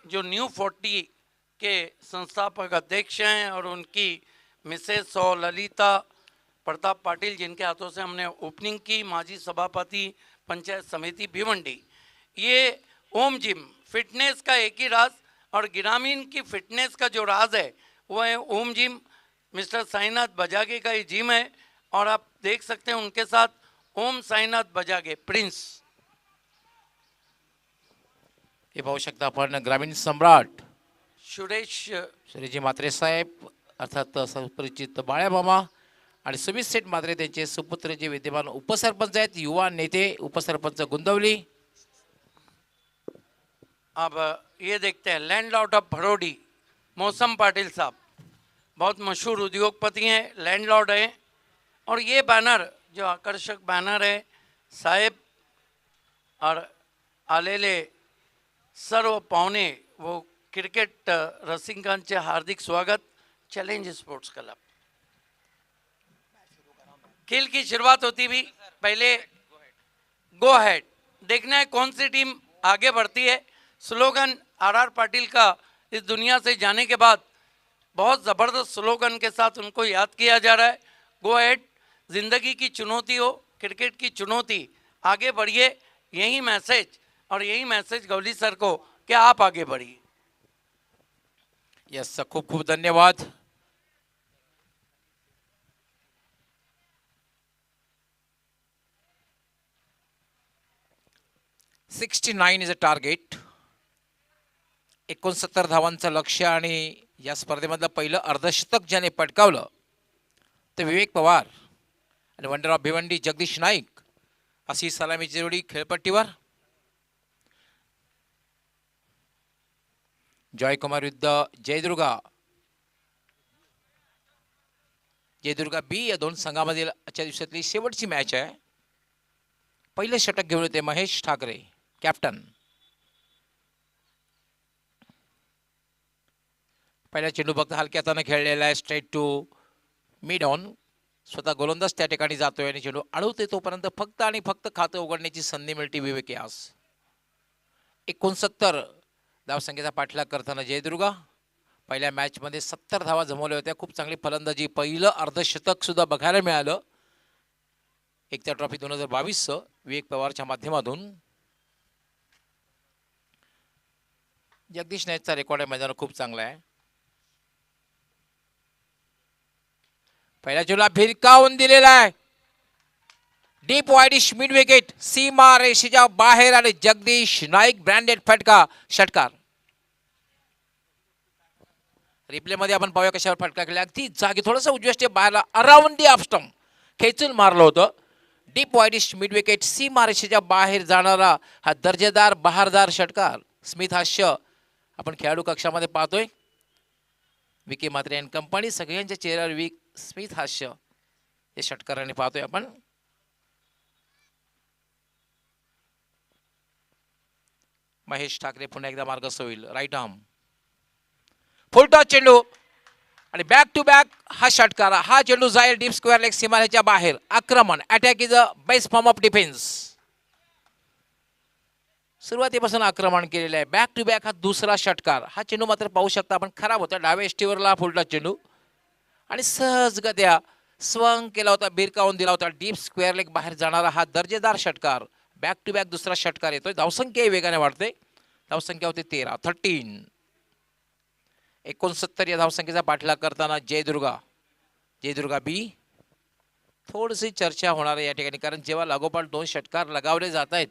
जो न्यू 40 के संस्थापक अध्यक्ष हैं और उनकी मिसेस और ललिता प्रताप पाटिल, जिनके हाथों से हमने ओपनिंग की, माजी सभापति पंचायत समिति भिवंडी। ये ओम जिम, फिटनेस का एक ही राज और ग्रामीण की फिटनेस का जो राज है वो है ओम जिम। मिस्टर साईनाथ बजागे का ये जिम है और आप देख सकते हैं उनके साथ ओम साईनाथ बजागे प्रिंस। हे पाहू शकता आपण ग्रामीण सम्राट सुरेश श्रीजी मात्रे साहेब अर्थात सुपरिचित बाळ्यामामा आणि सुमित सेठ मात्रे त्यांचे सुपुत्र जे विद्यमान उपसरपंच आहेत, युवा नेते उपसरपंच गुंदवली। अब ये देखते हैं लैंडलॉर्ड ऑफ भरोडी मौसम पाटिल साहब, बहुत मशहूर उद्योगपति हैं, लैंडलॉर्ड हैं। और ये बैनर जो आकर्षक बैनर है साहेब और आलेले सर्व पाहुणे व क्रिकेट रसिकांचे हार्दिक स्वागत। चैलेंज स्पोर्ट्स क्लब खेल की शुरुआत होती भी पहले गो हेड, देखना है कौन सी टीम आगे बढ़ती है। स्लोगन आर पाटिल का इस दुनिया से जाने के बाद बहुत ज़बरदस्त स्लोगन के साथ उनको याद किया जा रहा है। गो हेड, जिंदगी की चुनौती हो, क्रिकेट की चुनौती, आगे बढ़िए, यही मैसेज। और यही मैसेज गवली सर को कि आप आगे बढ़िए। यस, खूप खूप धन्यवाद। $69 इज अ टार्गेट। 69 धावांचं लक्ष्य आणि या स्पर्धेमधलं पहिलं अर्धशतक ज्याने पटकावलं ते विवेक पवार आणि वंडर ऑफ भिवंडी जगदीश नाईक अशी सलामीची जोडी खेळपट्टीवर। जयकुमार विरुद्ध जयदुर्गा। जयदुर्गा बी या दोन संघामधील आजच्या दिवसातली शेवटची मॅच आहे। पहिले षटक घेऊन येते महेश ठाकरे, कॅप्टन। पहिला चेंडू फक्त हलक्या हाताने खेळलेला आहे, स्ट्रेट टू मिड ऑन। स्वतः गोलंदाज त्या ठिकाणी जातोय आणि चेंडू अडवते तोपर्यंत फक्त आणि फक्त खातं उघडण्याची संधी मिळते विवेक यास। 69 धावसंख्येचा पाठलाग करताना जयदुर्गा पहिल्या मॅच मध्ये 70 धावा जमवल्या होत्या। खूप चांगली फलंदाजी, पहिलं अर्धशतक सुद्धा बघायला मिळालं एकता ट्रॉफी 2022 विवेक पवारच्या माध्यमातून। जगदीश नाईकचा रेकॉर्ड मैदानावर खूप चांगला आहे। पहिल्या चेंडूला भिरकावून दिलेला आहे, डीप वाईडिश मिड विकेट, सीमा रेषेच्या बाहेर आले जगदीश नाईक, ब्रँडेड फटका, षटकार। रिप्ले मध्ये आपण पाहूया कशावर फटका केला, अगदी जागी थोडस उजव्या स्टेप बाहेर अराउंड दी ऑफ स्टंप खेचून मारलं होतं। डीप वाईडिश मिड विकेट, सीमा रेषेच्या बाहेर जाणारा हा दर्जेदार बहारदार षटकार। स्मिथ हास्य आपण खेळाडू कक्षामध्ये पाहतोय, विकी मात्रे अँड कंपनी सगळ्यांच्या चेहऱ्यावर स्मिथ हास्य हे षटकाराने पाहतोय आपण। महेश ठाकरे पुन्हा एकदा मार्गस्थ होईल, राईट आर्म फुल टॉस चेंडू आणि बॅक टू बॅक हा षटकार। हा चेंडू जाईल डीप स्क्वेअर लेग सीमारेच्या बाहेर। आक्रमण, attack is a best form of defence. सुरुवातीपासून आक्रमण केलेलं आहे, बॅक टू बॅक हा दुसरा षटकार। हा चेंडू मात्र पाहू शकता आपण खराब होता, डाव्या एष्टीवरला फुल टॉस चेंडू आणि सहजगत्या स्वंग केला होता, भिरकावून दिला होता, डीप स्क्वेअर लेग बाहेर जाणारा हा दर्जेदार षटकार। बॅक टू बॅक दुसरा षटकार येतोय, धावसंख्या वेगाने वाढते, धावसंख्या होते 13। 69 या धावसंख्येचा पाठलाग करताना जयदुर्गा बी। थोडीशी चर्चा होणार आहे या ठिकाणी, कारण जेव्हा लागोपाठ दोन षटकार लगावले जात आहेत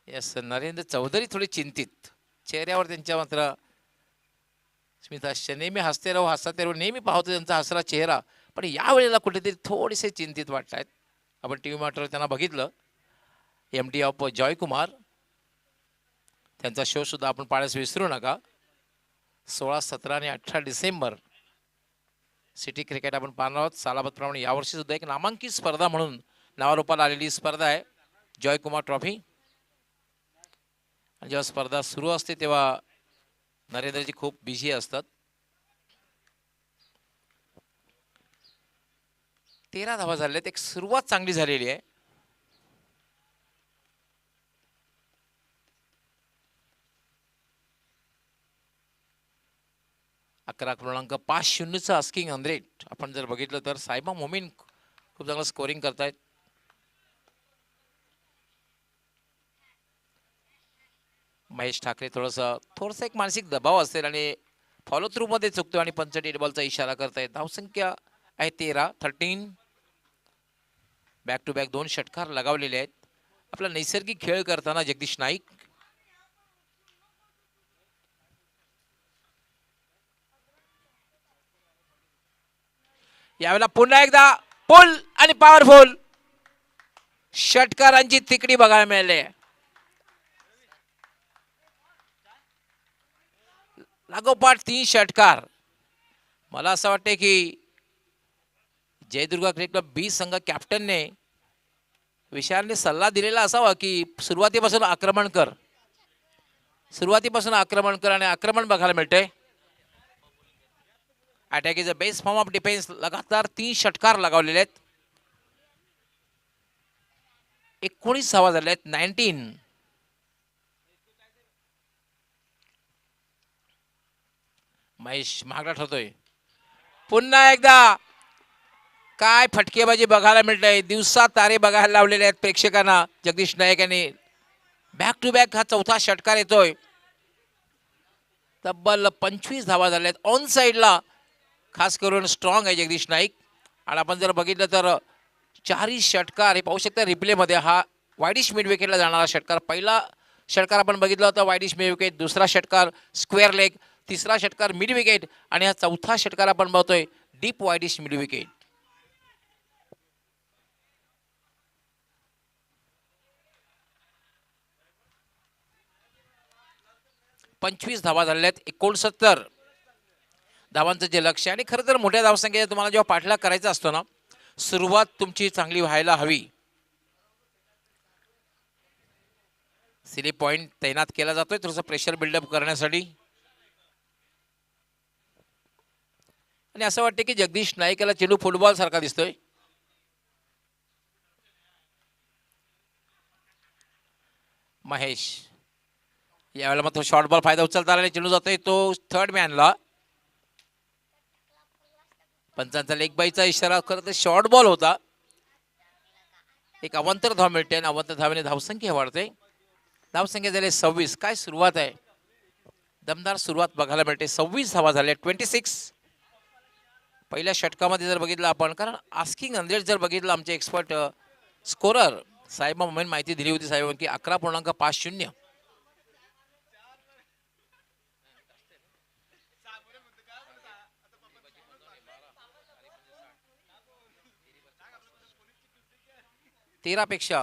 यस, नरेंद्र चौधरी थोडे चिंतित, चेहऱ्यावर त्यांच्या मात्र स्मित हास्य, नेहमी हसते राहू हसते राहू नेहमी पाहतो त्यांचा हसरा चेहरा, पण यावेळेला कुठेतरी थोडेसे चिंतित वाटत आहेत। आपण टीव्ही मॉनिटरवर त्यांना बघितलं, MD ऑफ जयकुमार, त्यांचा शो सुद्धा आपण पाहण्यास विसरू नका। 16, 17 आणि 18 डिसेंबर सिटी क्रिकेट आपण पाहणार आहोत। सालाबतप्रमाणे यावर्षी सुद्धा एक नामांकित स्पर्धा म्हणून नावारूपाला आलेली स्पर्धा आहे जयकुमार ट्रॉफी। जेव्हा स्पर्धा सुरू असते तेव्हा नरेंद्रजी खूप बिझी असतात। 13 धावा झालेत, एक सुरुवात चांगली झालेली आहे। .5-0 आस्किंग रेट आपण जर बघितलं तर सायबा मोमीन खूप चांगलं स्कोरिंग करतायत। महेश ठाकरे थोडंसं एक मानसिक दबाव असेल आणि फॉलो थ्रू मध्ये चुकतो आणि पंच डेड बॉलचा इशारा करतायत। धावसंख्या आहे 13। बॅक टू बॅक दोन षटकार लगावलेले आहेत। आपला नैसर्गिक खेळ करताना जगदीश नाईक, यावेळेला पुन्हा एकदा पुल आणि पॉवरफुल षटकारांची तिकडी बघायला मिळाली। लागोपाठ 3 षटकार। मला असं वाटतं की जयदुर्गा क्रिकेट क्लब बी संघ कॅप्टनने विशालने सल्ला दिलेला असावा की सुरुवातीपासून आक्रमण कर, सुरुवातीपासून आक्रमण कर, आणि आक्रमण बघायला मिळते. Attack is a best form of defence. लगातार 3 षटकार लगावलेले आहेत. 19 धावा झाल्या आहेत. 19. महेश महागडा ठरतोय. पुन्हा एकदा काय फटकेबाजी बघायला मिळते. दिवसा तारे बघायला लावलेले आहेत प्रेक्षकांना. जगदीश नाईक यांनी बॅक टू बॅक हा चौथा षटकार येतोय. तब्बल 25 धावा झाल्यात. ऑन साइडला खास करून स्ट्रॉंग आहे जगदीश नाईक. आणि आपण जर बघितलं तर 4 षटकार हे पाहू शकता रिप्ले मध्ये. हा वाईडिश मिड विकेटला जाणारा षटकार. पहिला षटकार आपण बघितला होता वाईडिश मिड विकेट, दुसरा षटकार स्क्वेअर लेग, तिसरा षटकार मिड विकेट, आणि हा चौथा षटकार आपण बघतोय डीप वाईडिश मिड विकेट. 25 धावा झालेल्या आहेत. 69 धावांचं जे लक्ष आहे. आणि खरं तर मोठ्या धावसंख्येचा तुम्हाला जेव्हा पाठलाग करायचा असतो ना, सुरुवात तुमची चांगली व्हायला हवी. सिली पॉइंट तैनात केला जातोय थोडंसं प्रेशर बिल्डअप करण्यासाठी. आणि असं वाटतं की जगदीश नाईक याला चेंडू फुटबॉल सारखा दिसतोय. महेश यावेळेला मग तो शॉर्ट बॉल फायदा उचलता आला. चेंडू जातोय तो थर्ड मॅनला. पंचांचा लेग बाईचा इशारा. खरं तर शॉर्ट बॉल होता. एक अवांतर धाव मिळते आणि अवांतर धावेने धावसंख्या वाढते. धावसंख्या झाली 26. काय सुरुवात आहे, दमदार सुरुवात बघायला मिळते. 26 धावा झाल्या. 26 पहिल्या षटकामध्ये जर बघितलं आपण, कारण आस्किंग अंदेड जर बघितलं आमचे एक्सपर्ट स्कोरर साहेब मोमेंट माहिती दिली होती साहेब की 11.50. पेक्षा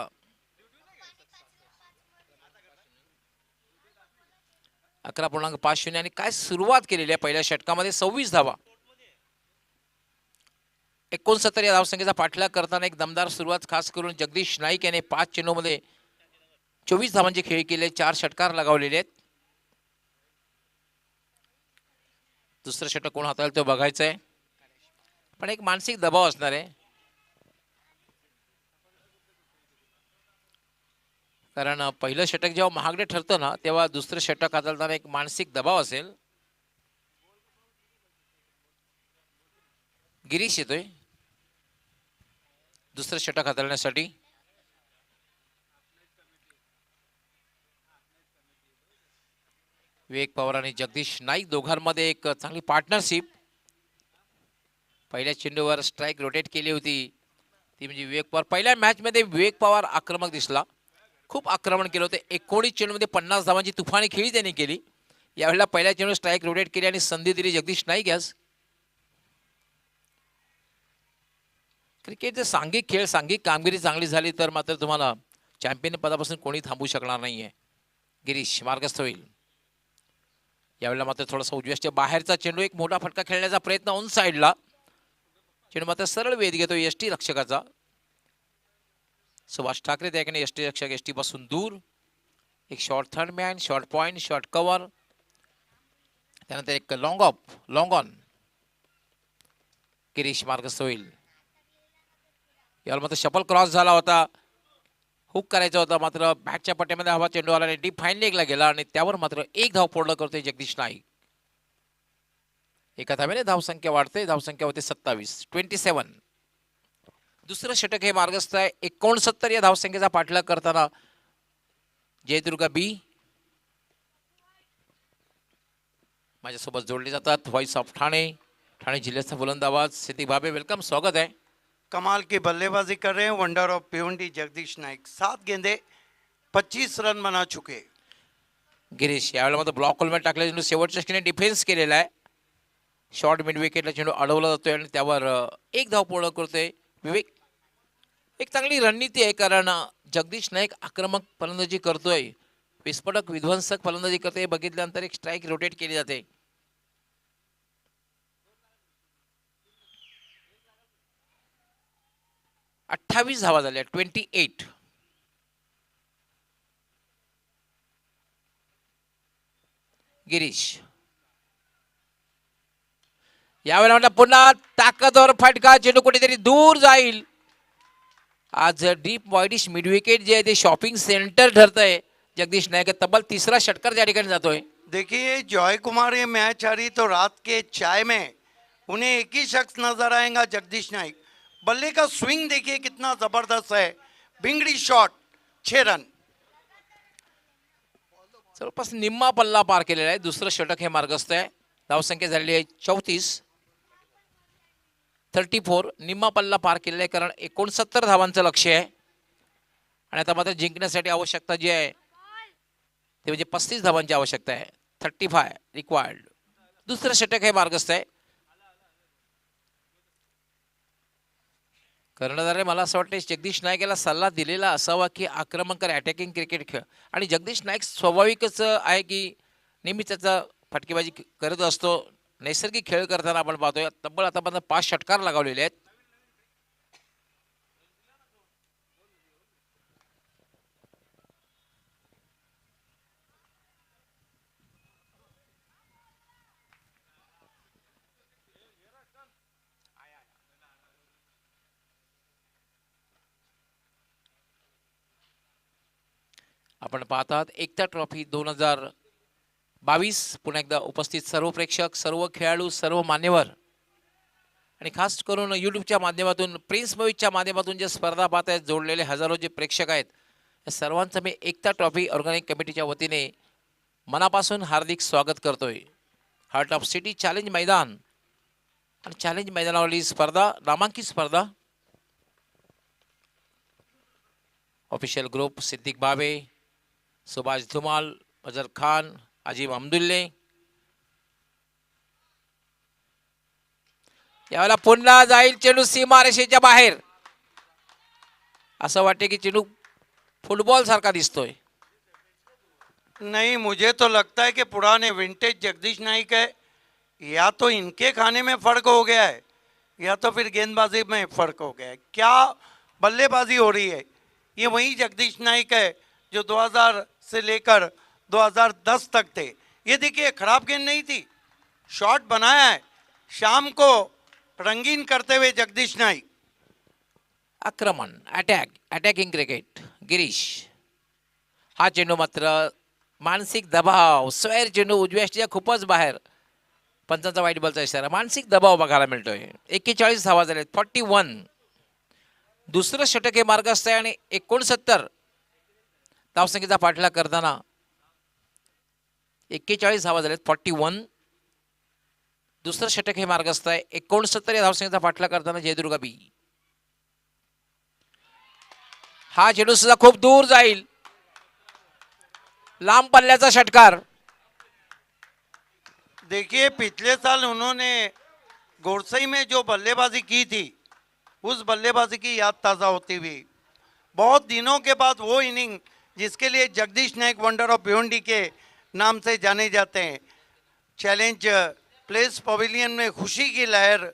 11.50. आणि काय सुरुवात केलेली आहे पहिल्या षटकामध्ये. 26 धावा. 69 या धावसंख्येचा पाठलाग करताना एक दमदार सुरुवात खास करून जगदीश नाईक याने 5 चेंडूमध्ये 24 धावांचे खेळ केले. 4 षटकार लगावलेले आहेत. दुसरं षटक कोण हाताळेल तो बघायचं आहे. पण एक मानसिक दबाव असणार आहे, कारण पहिलं षटक जेव्हा महागडे ठरतं ना, तेव्हा दुसरं षटक हाताळताना एक मानसिक दबाव असेल. गिरीश येतोय दुसरं षटक हाताळण्यासाठी. विवेक पवार आणि जगदीश नाईक दोघांमध्ये एक चांगली पार्टनरशिप. पहिल्या चेंडूवर स्ट्राइक रोटेट केली होती ती म्हणजे विवेक पवार. पहिल्या मॅच मध्ये विवेक पवार आक्रमक दिसला, खूप आक्रमण केलं होतं. 19 चेंडूमध्ये 50 धावांची तुफानी खेळी त्यांनी केली. यावेळेला पहिल्या चेंडूवर स्ट्राइक रोटेट केली आणि संधी दिली जगदीश नाईक यास. क्रिकेटचे सांघिक खेळ, सांघिक कामगिरी चांगली झाली तर मात्र तुम्हाला चॅम्पियन पदापासून कोणी थांबू शकणार नाहीये. गिरीश मार्गस्थ होईल. यावेळेला मात्र थोडासा उजव्याच्या बाहेरचा चेंडू, एक मोठा फटका खेळण्याचा प्रयत्न ऑन साइडला. चेंडू मात्र सरळ वेध घेतो एसटी रक्षकाचा. सुभाष ठाकरे त्याकडे एसटी रक्षक एसटी पासून दूर. एक short third man, short point, short cover, त्यानंतर एक long of, long on. Girish मार्गस्थ होईल. याला मात्र शपल क्रॉस झाला होता, हुक करायचा होता, मात्र बॅटच्या पट्ट्यामध्ये हवा चेंडू आला आणि डीप फाईन लेगला गेला आणि त्यावर मात्र एक धाव पूर्ण करतोय जगदीश नाईक. एका धावेने धावसंख्या वाढते. धावसंख्या होते 27. दुसरं षटक हे मार्गस्थ आहे. 69 या धावसंख्येचा पाठलाग करताना जयदुर्गा बी माझ्यासोबत जोडले जातात. व्हॉइस ऑफ ठाणे, ठाणे जिल्ह्याचा बुलंद आवाज सिद्दीक भाबे. वेलकम, स्वागत है. कमाल की बल्लेबाजी कर रहे हैं वंडर ऑफ भिवंडी जगदीश नाइक. 7 गेंदे 25 रन बना चुके. गिरीश यावेळेला मात्र ब्लॉक होलमध्ये टाकले चेंडू शेवटच्या क्षणी डिफेन्स केलेला आहे. शॉर्ट मिड विकेटला चेंडू अडवला जातोय आणि त्यावर एक धाव पूर्ण करतोय विवेक. एक चांगली रणनीती आहे, कारण जगदीश नाईक आक्रमक फलंदाजी करतोय, विस्फोटक विध्वंसक फलंदाजी करतोय. बघितल्यानंतर एक स्ट्राइक रोटेट केली जाते. 28 धावा झाल्या, 28. गिरीश यावेळेला म्हटलं पुन्हा ताकदवर फटका, चेंडू कुठेतरी दूर जाईल. आज डीप वाईडिश मिड विकेट जे आहे ते शॉपिंग सेंटर ठरतंय. जगदीश नायक तब्बल तिसरा षटकार त्या ठिकाणी जातोय. देखिए जॉय कुमार ये मैच हारी तो रात के चाय में उन्हें एक ही शख्स नजर आएगा, जगदीश नाइक. बल्ले का स्विंग देखिए कितना जबरदस्त है. भिंगड़ी शॉट, 6 रन. जवळपास निम्मा पल्ला पार केलेला आहे. दुसरं षटक हे मार्गस्थ आहे. धावसंख्या झालेली आहे 34, 34. निम्मा पल्ला पार केलेला आहे, कारण 69 धावांचं लक्ष्य आहे. आणि आता मात्र जिंकण्यासाठी आवश्यकता जी आहे ते म्हणजे 35 धावांची आवश्यकता आहे. 35 रिक्वायर्ड. दुसरं षटक हे मार्गस्थ आहे. कर्णधारे मला असं वाटतं जगदीश नाईक याला सल्ला दिलेला असावा की आक्रमक अटॅकिंग क्रिकेट खेळ. आणि जगदीश नाईक स्वाभाविकच आहे की नेहमी त्याचा फटकेबाजी करत असतो. नैसर्गिक खेळ करताना आपण पाहतोय तब्बल आतापर्यंत 5 षटकार लगावलेले आहेत. आपण पाहतात एकता ट्रॉफी 2022. पुन्हा एकदा उपस्थित सर्व प्रेक्षक, सर्व खेळाडू, सर्व मान्यवर आणि खास करून यूट्यूबच्या माध्यमातून, प्रिन्स मूवीजच्या माध्यमातून जे स्पर्धा पाहत आहेत, जोडलेले हजारो जे प्रेक्षक आहेत, या सर्वांचं मी एकता ट्रॉफी ऑर्गॅनिक कमिटीच्या वतीने मनापासून हार्दिक स्वागत करतोय. हार्ट ऑफ सिटी चॅलेंज मैदान आणि चॅलेंज मैदानावरील स्पर्धा, नामांकित स्पर्धा. ऑफिशियल ग्रुप सिद्दीक बाबे, सुभाष धुमाल, अजर खान, अजीम अब्दुल्ले. यावेळेला पुन्हा जाईल चेंडू सीमारेषेच्या बाहेर. असं वाटते की चेंडू फुटबॉल सारखा दिसतोय. नहीं, मुझे तो लगता है कि पुराने विंटेज जगदीश नाइक है. या तो इनके खाने में फर्क हो गया है या तो फिर गेंदबाजी में फर्क हो गया है. क्या बल्लेबाजी हो रही है. ये वही जगदीश नाइक है जो 2000 से लेकर 2010 तक थे. ये देखिए खराब गेंद नहीं थी, शॉट बनाया है. शाम को रंगीन करते हुए जगदीश नाइक. आक्रमण, अटॅकिंग क्रिकेट. गिरीश हा चेंडू मात्र मानसिक दबाव, स्वैर चेंडू उजव्या यष्टीच्या खूपच बाहेर. पंचांचा वाईट बॉलचा इशारा. मानसिक दबाव बघायला मिळतोय. 41 धावा झालेत, 41. दुसरं षटक हे मार्गस्थ आहे आणि 69 धावसंख्येचा पाठलाग करताना 41 धावा झालेत, 41. दुसरं षटक हे मार्गस्थ आहे. 69 या धावसंख्येचा पाठलाग करताना जयदुर्गा बी. हा चेंडू सुद्धा खूप दूर जाईल. लांब पल्ल्याचा षटकार. देखिए पिछले साल उन्होंने गोरसई में जो बल्लेबाजी की थी, उस बल्लेबाजी की याद ताज़ा होती हुई बहुत दिनों के बाद वो इनिंग जिसके लिए जगदीश नाइक वंडर ऑफ भिवंडी के नाम से जाने जाते हैं. चैलेंज प्लेस पवेलियन में खुशी की लहर,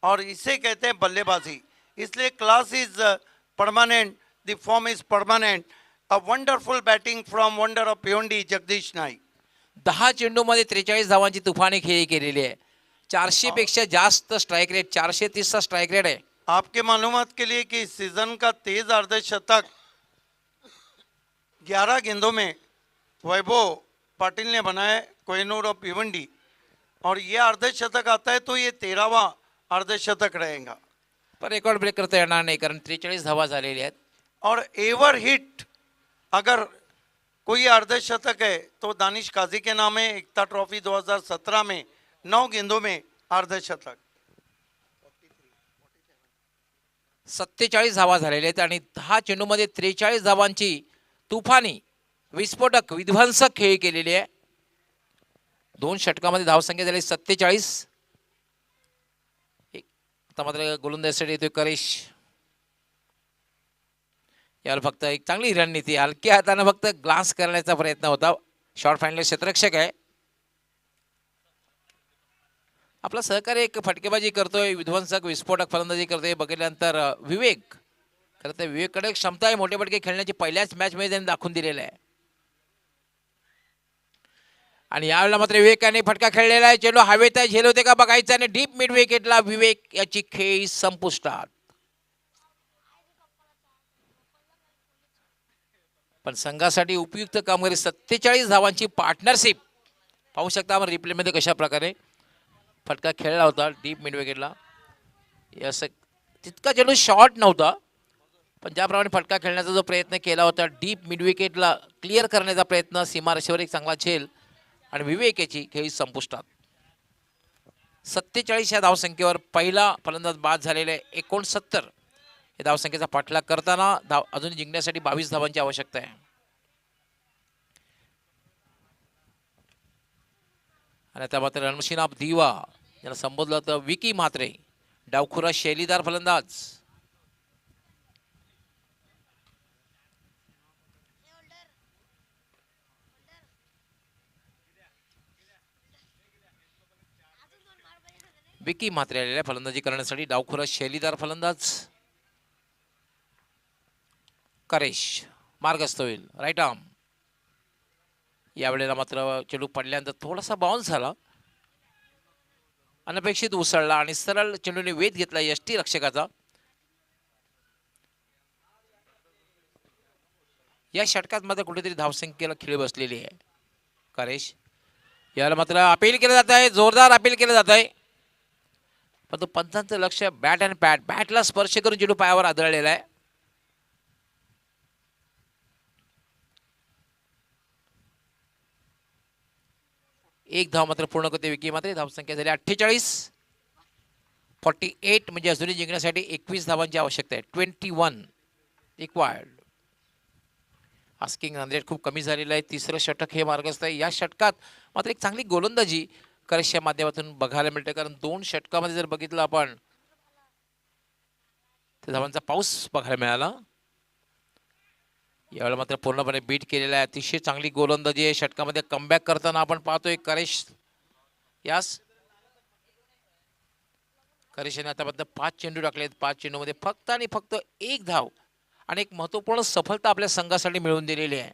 और इसे कहते हैं बल्लेबाजी. इसलिए class is permanent, the form is permanent. A wonderful batting from wonder of Bhiwandi Jagdish Naik. 10 चेंडूमध्ये 43 धावांची तुफानी खेळी केलेली आहे. 400 पेक्षा जास्त स्ट्राइक रेट, 430 चा स्ट्राइक रेट आहे. आपके मालूमात के लिए कि इस सीजन का तेज अर्धशतक 11 गेंदों में वैभव पाटिल ने बनाया, कोहिनूर ऑफ भिवंडी. और ये अर्धशतक आता है तो ये 13वां अर्धशतक रहेगा. पण रेकॉर्ड ब्रेक करता येणार नाही, कारण 43 धावा झालेल्या आहेत. और एवर हिट अगर कोई अर्धशतक है तो दानिश काजी के नाम है. एकता ट्रॉफी 2017 में 9 गेंदों में अर्धशतक. 47 धावा झालेल्या आहेत आणि 10 चेंडूमध्ये 43 धावांची तुफानी विस्फोटक विध्वंसक खेळी केलेली आहे. 2 षटकामध्ये धावसंख्या झाली 47. आता मात्र गोलंदाजीसाठी येतोय करेश. याला फक्त एक चांगली रणनीती, हलक्या हाताने फक्त ग्लास करण्याचा प्रयत्न होता. शॉर्ट फाइनल क्षेत्ररक्षक आहे आपला सहकारी. एक फटकेबाजी करतोय, विध्वंसक विस्फोटक फलंदाजी करतोय. बघितल्यानंतर विवेक खरं तर विवेककडे क्षमता आहे मोठे फटके खेळण्याची, पहिल्याच मॅच मध्ये त्यांनी दाखवून दिलेलं आहे. आणि यावेळेला मात्र विवेकाने फटका खेळलेला आहे. चेंडू हवेत आहे, झेल होते का बघायचं आणि डीप मिड विकेटला विवेक याची खेळी संपुष्टात. पण संघासाठी उपयुक्त कामगिरी, 47 धावांची पार्टनरशिप पाहू शकता आपण रिप्ले मध्ये कशा प्रकारे फटका खेळला होता डीप मिड विकेटला. असं तितका चेंडू शॉर्ट नव्हता, पण ज्याप्रमाणे फटका खेळण्याचा जो प्रयत्न केला होता डीप मिड विकेटला क्लिअर करण्याचा प्रयत्न, सीमारेषेवर एक चांगला झेल आणि विवेक याची खेळी संपुष्टात. 47 या धावसंख्येवर पहिला फलंदाज बाद झालेले 69 या धावसंख्येचा पाठलाग करताना अजून जिंकण्यासाठी 22 धावांची आवश्यकता आहे. आणि आता मात्र रणमशीन ऑफ दिवा ज्याला संबोधलं होतं विकी म्हात्रे, डावखुरा शैलीदार फलंदाज. विकी म्हात्रे आलेल्या फलंदाजी करण्यासाठी, डावखुरा शैलीदार फलंदाज. करेश मार्गस्थ होईल, राईट आर्म. यावेळेला मात्र चेंडू पडल्यानंतर थोडासा बाउन्स झाला, अनपेक्षित उसळला आणि सरळ चेंडूने वेध घेतला यष्टी रक्षकाचा. या षटकात मात्र कुठेतरी धावसंख्येला खिळ बसलेली आहे. करेश यावेळेला मात्र अपील केलं जात आहे, जोरदार अपील केलं जात आहे, पण तो पंचांचं लक्ष बॅट अँड पॅड, बॅटला स्पर्श करून चेंडू पायावर आदळलेला आहे. एक धाव मात्र पूर्ण करते विकी मात्र. धावसंख्या झाली 48. 48 म्हणजे अजूनही जिंकण्यासाठी 21 धावांची आवश्यकता आहे. 21 रिक्वायर्ड. आस्किंग रन रेट खूप कमी झालेला आहे. तिसरं षटक हे मार्गस्थ आहे. या षटकात मात्र एक चांगली गोलंदाजी करेशच्या माध्यमातून बघायला मिळते, कारण 2 षटकामध्ये जर बघितलं आपण तर धावांचा पाऊस बघायला मिळाला. यावेळेला मात्र पूर्णपणे बीट केलेला आहे. अतिशय चांगली गोलंदाजी आहे. षटकामध्ये कमबॅक करताना आपण पाहतोय करेश. यास करेशने आतापर्यंत 5 चेंडू टाकलेत. 5 चेंडूमध्ये फक्त आणि फक्त 1 धाव आणि एक महत्वपूर्ण सफलता आपल्या संघासाठी मिळवून दिलेली आहे.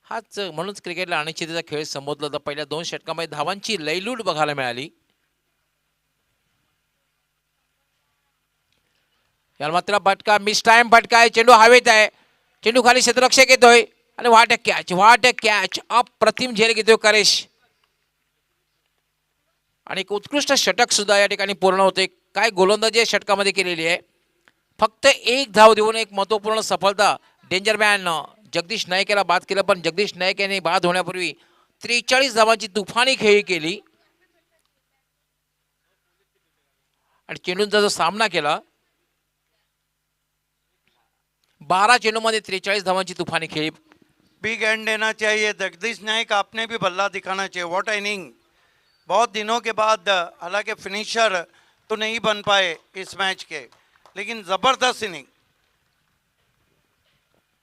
हाच म्हणूनच क्रिकेटला अनिश्चिततेचा खेळ संबोधला जातो. पहिल्या 2 षटकामध्ये धावांची लयलूट बघायला मिळाली. याला मात्र फटका, मिस टाइम फटका आहे. चेंडू हवेत आहे, चेंडू खाली क्षेत्ररक्षक येतोय आणि व्हाट अ कॅच, अप्रतिम झेल घेतोय करेश. आणि एक उत्कृष्ट षटक सुद्धा या ठिकाणी पूर्ण होते. काय गोलंदाजी या षटकामध्ये केलेली आहे. फक्त 1 धाव देऊन एक महत्वपूर्ण सफलता. डेंजर मॅन जगदीश नाईक याला बाद केलं, पण जगदीश नाईक याने बाद होण्यापूर्वी 43 धावांची तुफानी खेळी केली आणि चेंडूंचा जो सामना केला. 12 चेंडूमध्ये 43 धावांची तुफानी खेळी. बिग एंड देना चाहिए जगदीश नायक, आपने भी बल्ला दिखाना चाहिए. व्हाट इनिंग, बहुत दिनों के बाद, हालांकि फिनिशर तो नहीं बन पाए इस मैच के, लेकिन जबरदस्त इनिंग.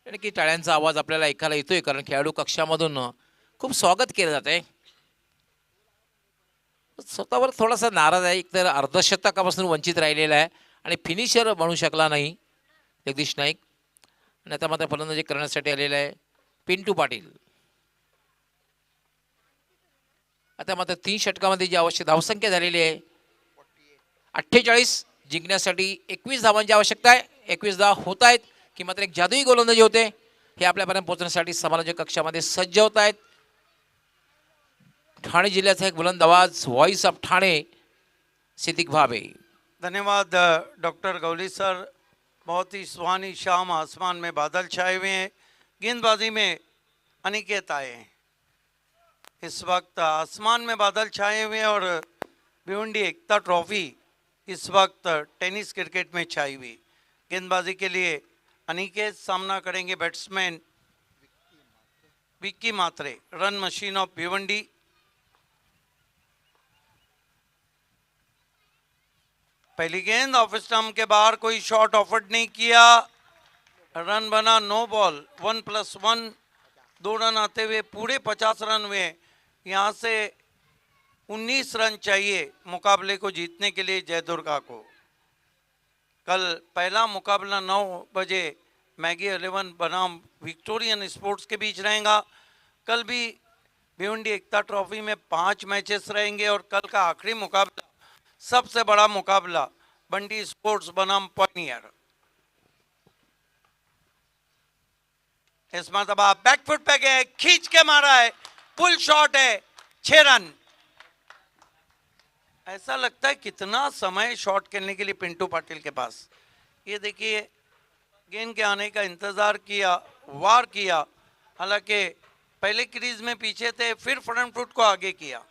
की टाळ्यांचा आवाज आपल्याला ऐकायला येतोय, कारण खेळाडू कक्षामधून खूप स्वागत केलं जात आहे. स्वतःवर थोडासा नाराज आहे. एकतर अर्धशतकापासून वंचित राहिलेला आहे आणि फिनिशर बनू शकला नाही जगदीश नाईक. आणि आता मात्र फलंदाजी करण्यासाठी आलेला आहे पिंटू पाटील. आता मात्र 3 षटकामध्ये जी आवश्यक धावसंख्या झालेली आहे 48. जिंकण्यासाठी 21 धावांची आवश्यकता आहे. 21 धाव होत आहेत की मात्र एक जादुई गोलंदाजी होते. हे आपल्यापर्यंत पोहोचण्यासाठी समालोचक कक्षामध्ये सज्ज होत आहेत. ठाणे जिल्ह्याचा एक बुलंद आवाज, व्हॉइस ऑफ ठाणे, सिद्दीक भावे. धन्यवाद डॉक्टर गौली सर. बहुत ही सुहानी शाम, आसमान में बादल छाए हुए हैं, गेंदबाजी में अनिकेत आए हैं. इस वक्त आसमान में बादल छाए हुए हैं और भिवंडी एकता ट्रॉफी इस वक्त टेनिस क्रिकेट में छाई हुई. गेंदबाजी के लिए अनिकेत सामना करेंगे batsman Vicky Mhatre, run machine of Bhiwandi. पहली गेंद ऑफ स्टंप के बाहर, कोई शॉट ऑफर्ड नहीं किया. रन बना, नो बॉल. 1+1, 2 रन आते हुए पूरे 50 रन हुए. यहाँ से 19 रन चाहिए मुकाबले को जीतने के लिए जयदुर्गा को. कल पहला मुकाबला 9 बजे मैगी 11 बनाम विक्टोरियन स्पोर्ट्स के बीच रहेगा। कल भी भिवंडी एकता ट्रॉफी में 5 मैचेस रहेंगे और कल का आखिरी मुकाबला, सबसे बड़ा मुकाबला, बंडी स्पोर्ट्स बनाम पॉइनियर। इस मरतबा बैकफुट पे गए, खींच के मारा है, पुल शॉट है, 6 रन। ऐसा लगता है कितना समय शॉट खेलने के लिए पिंटू पाटिल के पास। ये देखिए, गेंद के आने का इंतजार किया, वार किया, हालांकि पहले क्रीज में पीछे थे, फिर फ्रंट फुट को आगे किया।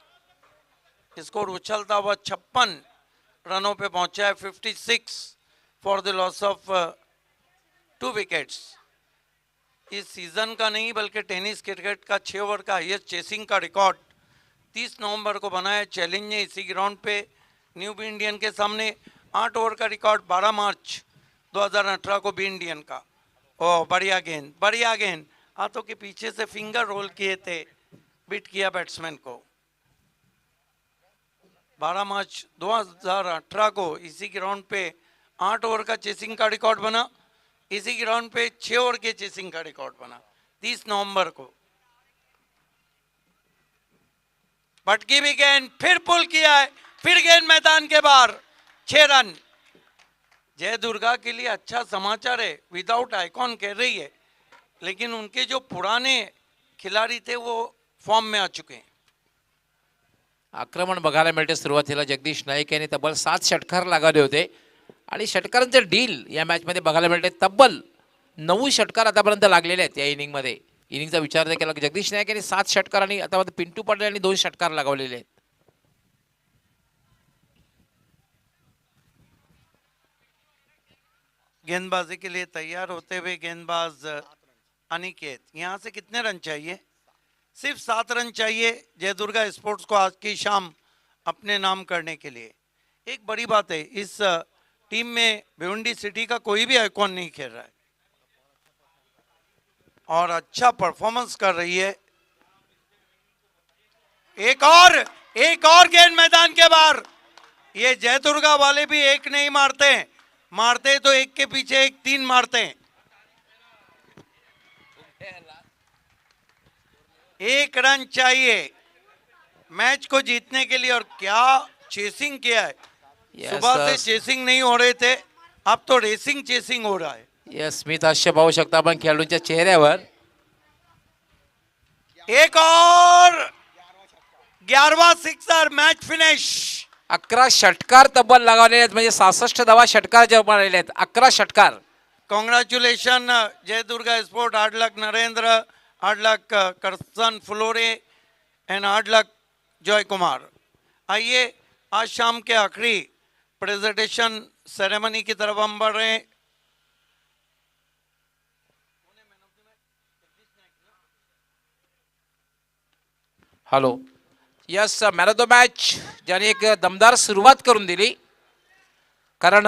स्कोर उछलता हुआ 56 रनों पे पहुंचा है, 56 for the loss of 2 wickets. इस सीजन का नहीं बल्कि टेनिस क्रिकेट का 6 ओवर का हाईएस्ट चेसिंग का रिकॉर्ड 30 नवंबर को बनाया चैलेंज ने इसी ग्राउंड पे न्यू बी इंडियन के सामने। 8 ओवर का रिकॉर्ड 12 मार्च 2018 को बी इंडियन का। ओह, बढ़िया गेंद, बढ़िया गेंद, हाथों के पीछे से फिंगर रोल किए थे, बिट किया बैट्समैन को। 12 मार्च 2018 को इसी ग्राउंड पे 8 ओवर का चेसिंग का रिकॉर्ड बना, इसी ग्राउंड पे 6 ओवर के चेसिंग का रिकॉर्ड बना 30 नवंबर को। भटकी भी गेंद, फिर पुल किया है, फिर गेंद मैदान के बाहर, 6 रन। जय दुर्गा के लिए अच्छा समाचार है, विदाउट आइकॉन कह रही है, लेकिन उनके जो पुराने खिलाड़ी थे वो फॉर्म में आ चुके हैं। आक्रमण बघायला मिळते सुरुवातीला। जगदीश नाईक यांनी तब्बल 7 षटकार लागवले होते आणि षटकारांचे डील या मॅचमध्ये बघायला मिळते। तब्बल 9 षटकार आतापर्यंत लागलेले आहेत या इनिंगमध्ये। इनिंगचा विचार जर केला की जगदीश नाईक यांनी 7 षटकार आणि आता पिंटू पाटील यांनी 2 षटकार लगावलेले आहेत। गेंदबाजी के लिए तैयार होते हुए गेंदबाज अनिकेत, यहाँ से कितने रन चाहिए? सिर्फ 7 रन चाहिए जय दुर्गा स्पोर्ट्स को आज की शाम अपने नाम करने के लिए। एक बड़ी बात है, इस टीम में भिवंडी सिटी का कोई भी आइकॉन नहीं खेल रहा है और अच्छा परफॉर्मेंस कर रही है। एक और गेंद मैदान के बाहर। ये जय दुर्गा वाले भी एक नहीं मारते हैं, मारते तो एक के पीछे एक 3 मारते हैं। 1 रन चाहिए मैच को जीतने के लिए और क्या चेसिंग किया है। सुबह से चेसिंग नहीं हो रहे थे, अब तो रेसिंग चेसिंग हो रहा है। यस, स्मित हास्य पाहू शकता आपण खेळाडूंच्या चेहऱ्यावर। एक और 11वां सिक्सर, मैच फिनिश। 11 षटकार तब्बल लगावलेले आहेत, म्हणजे 66 धावा षटकार जे मारलेले आहेत, 11 षटकार। कॉन्ग्रेचुलेशन जय Durga sport, hard luck Narendra, hard luck Karsan फ्लोरे and hard luck Joy Kumar. आइए आज शाम के आखिरी प्रेजेंटेशन सेरेमनी की तरफ हम बढ़ रहे हैं। Hello, yes, man of the match ज्याने एक दमदार सुरुवात करून दिली, कारण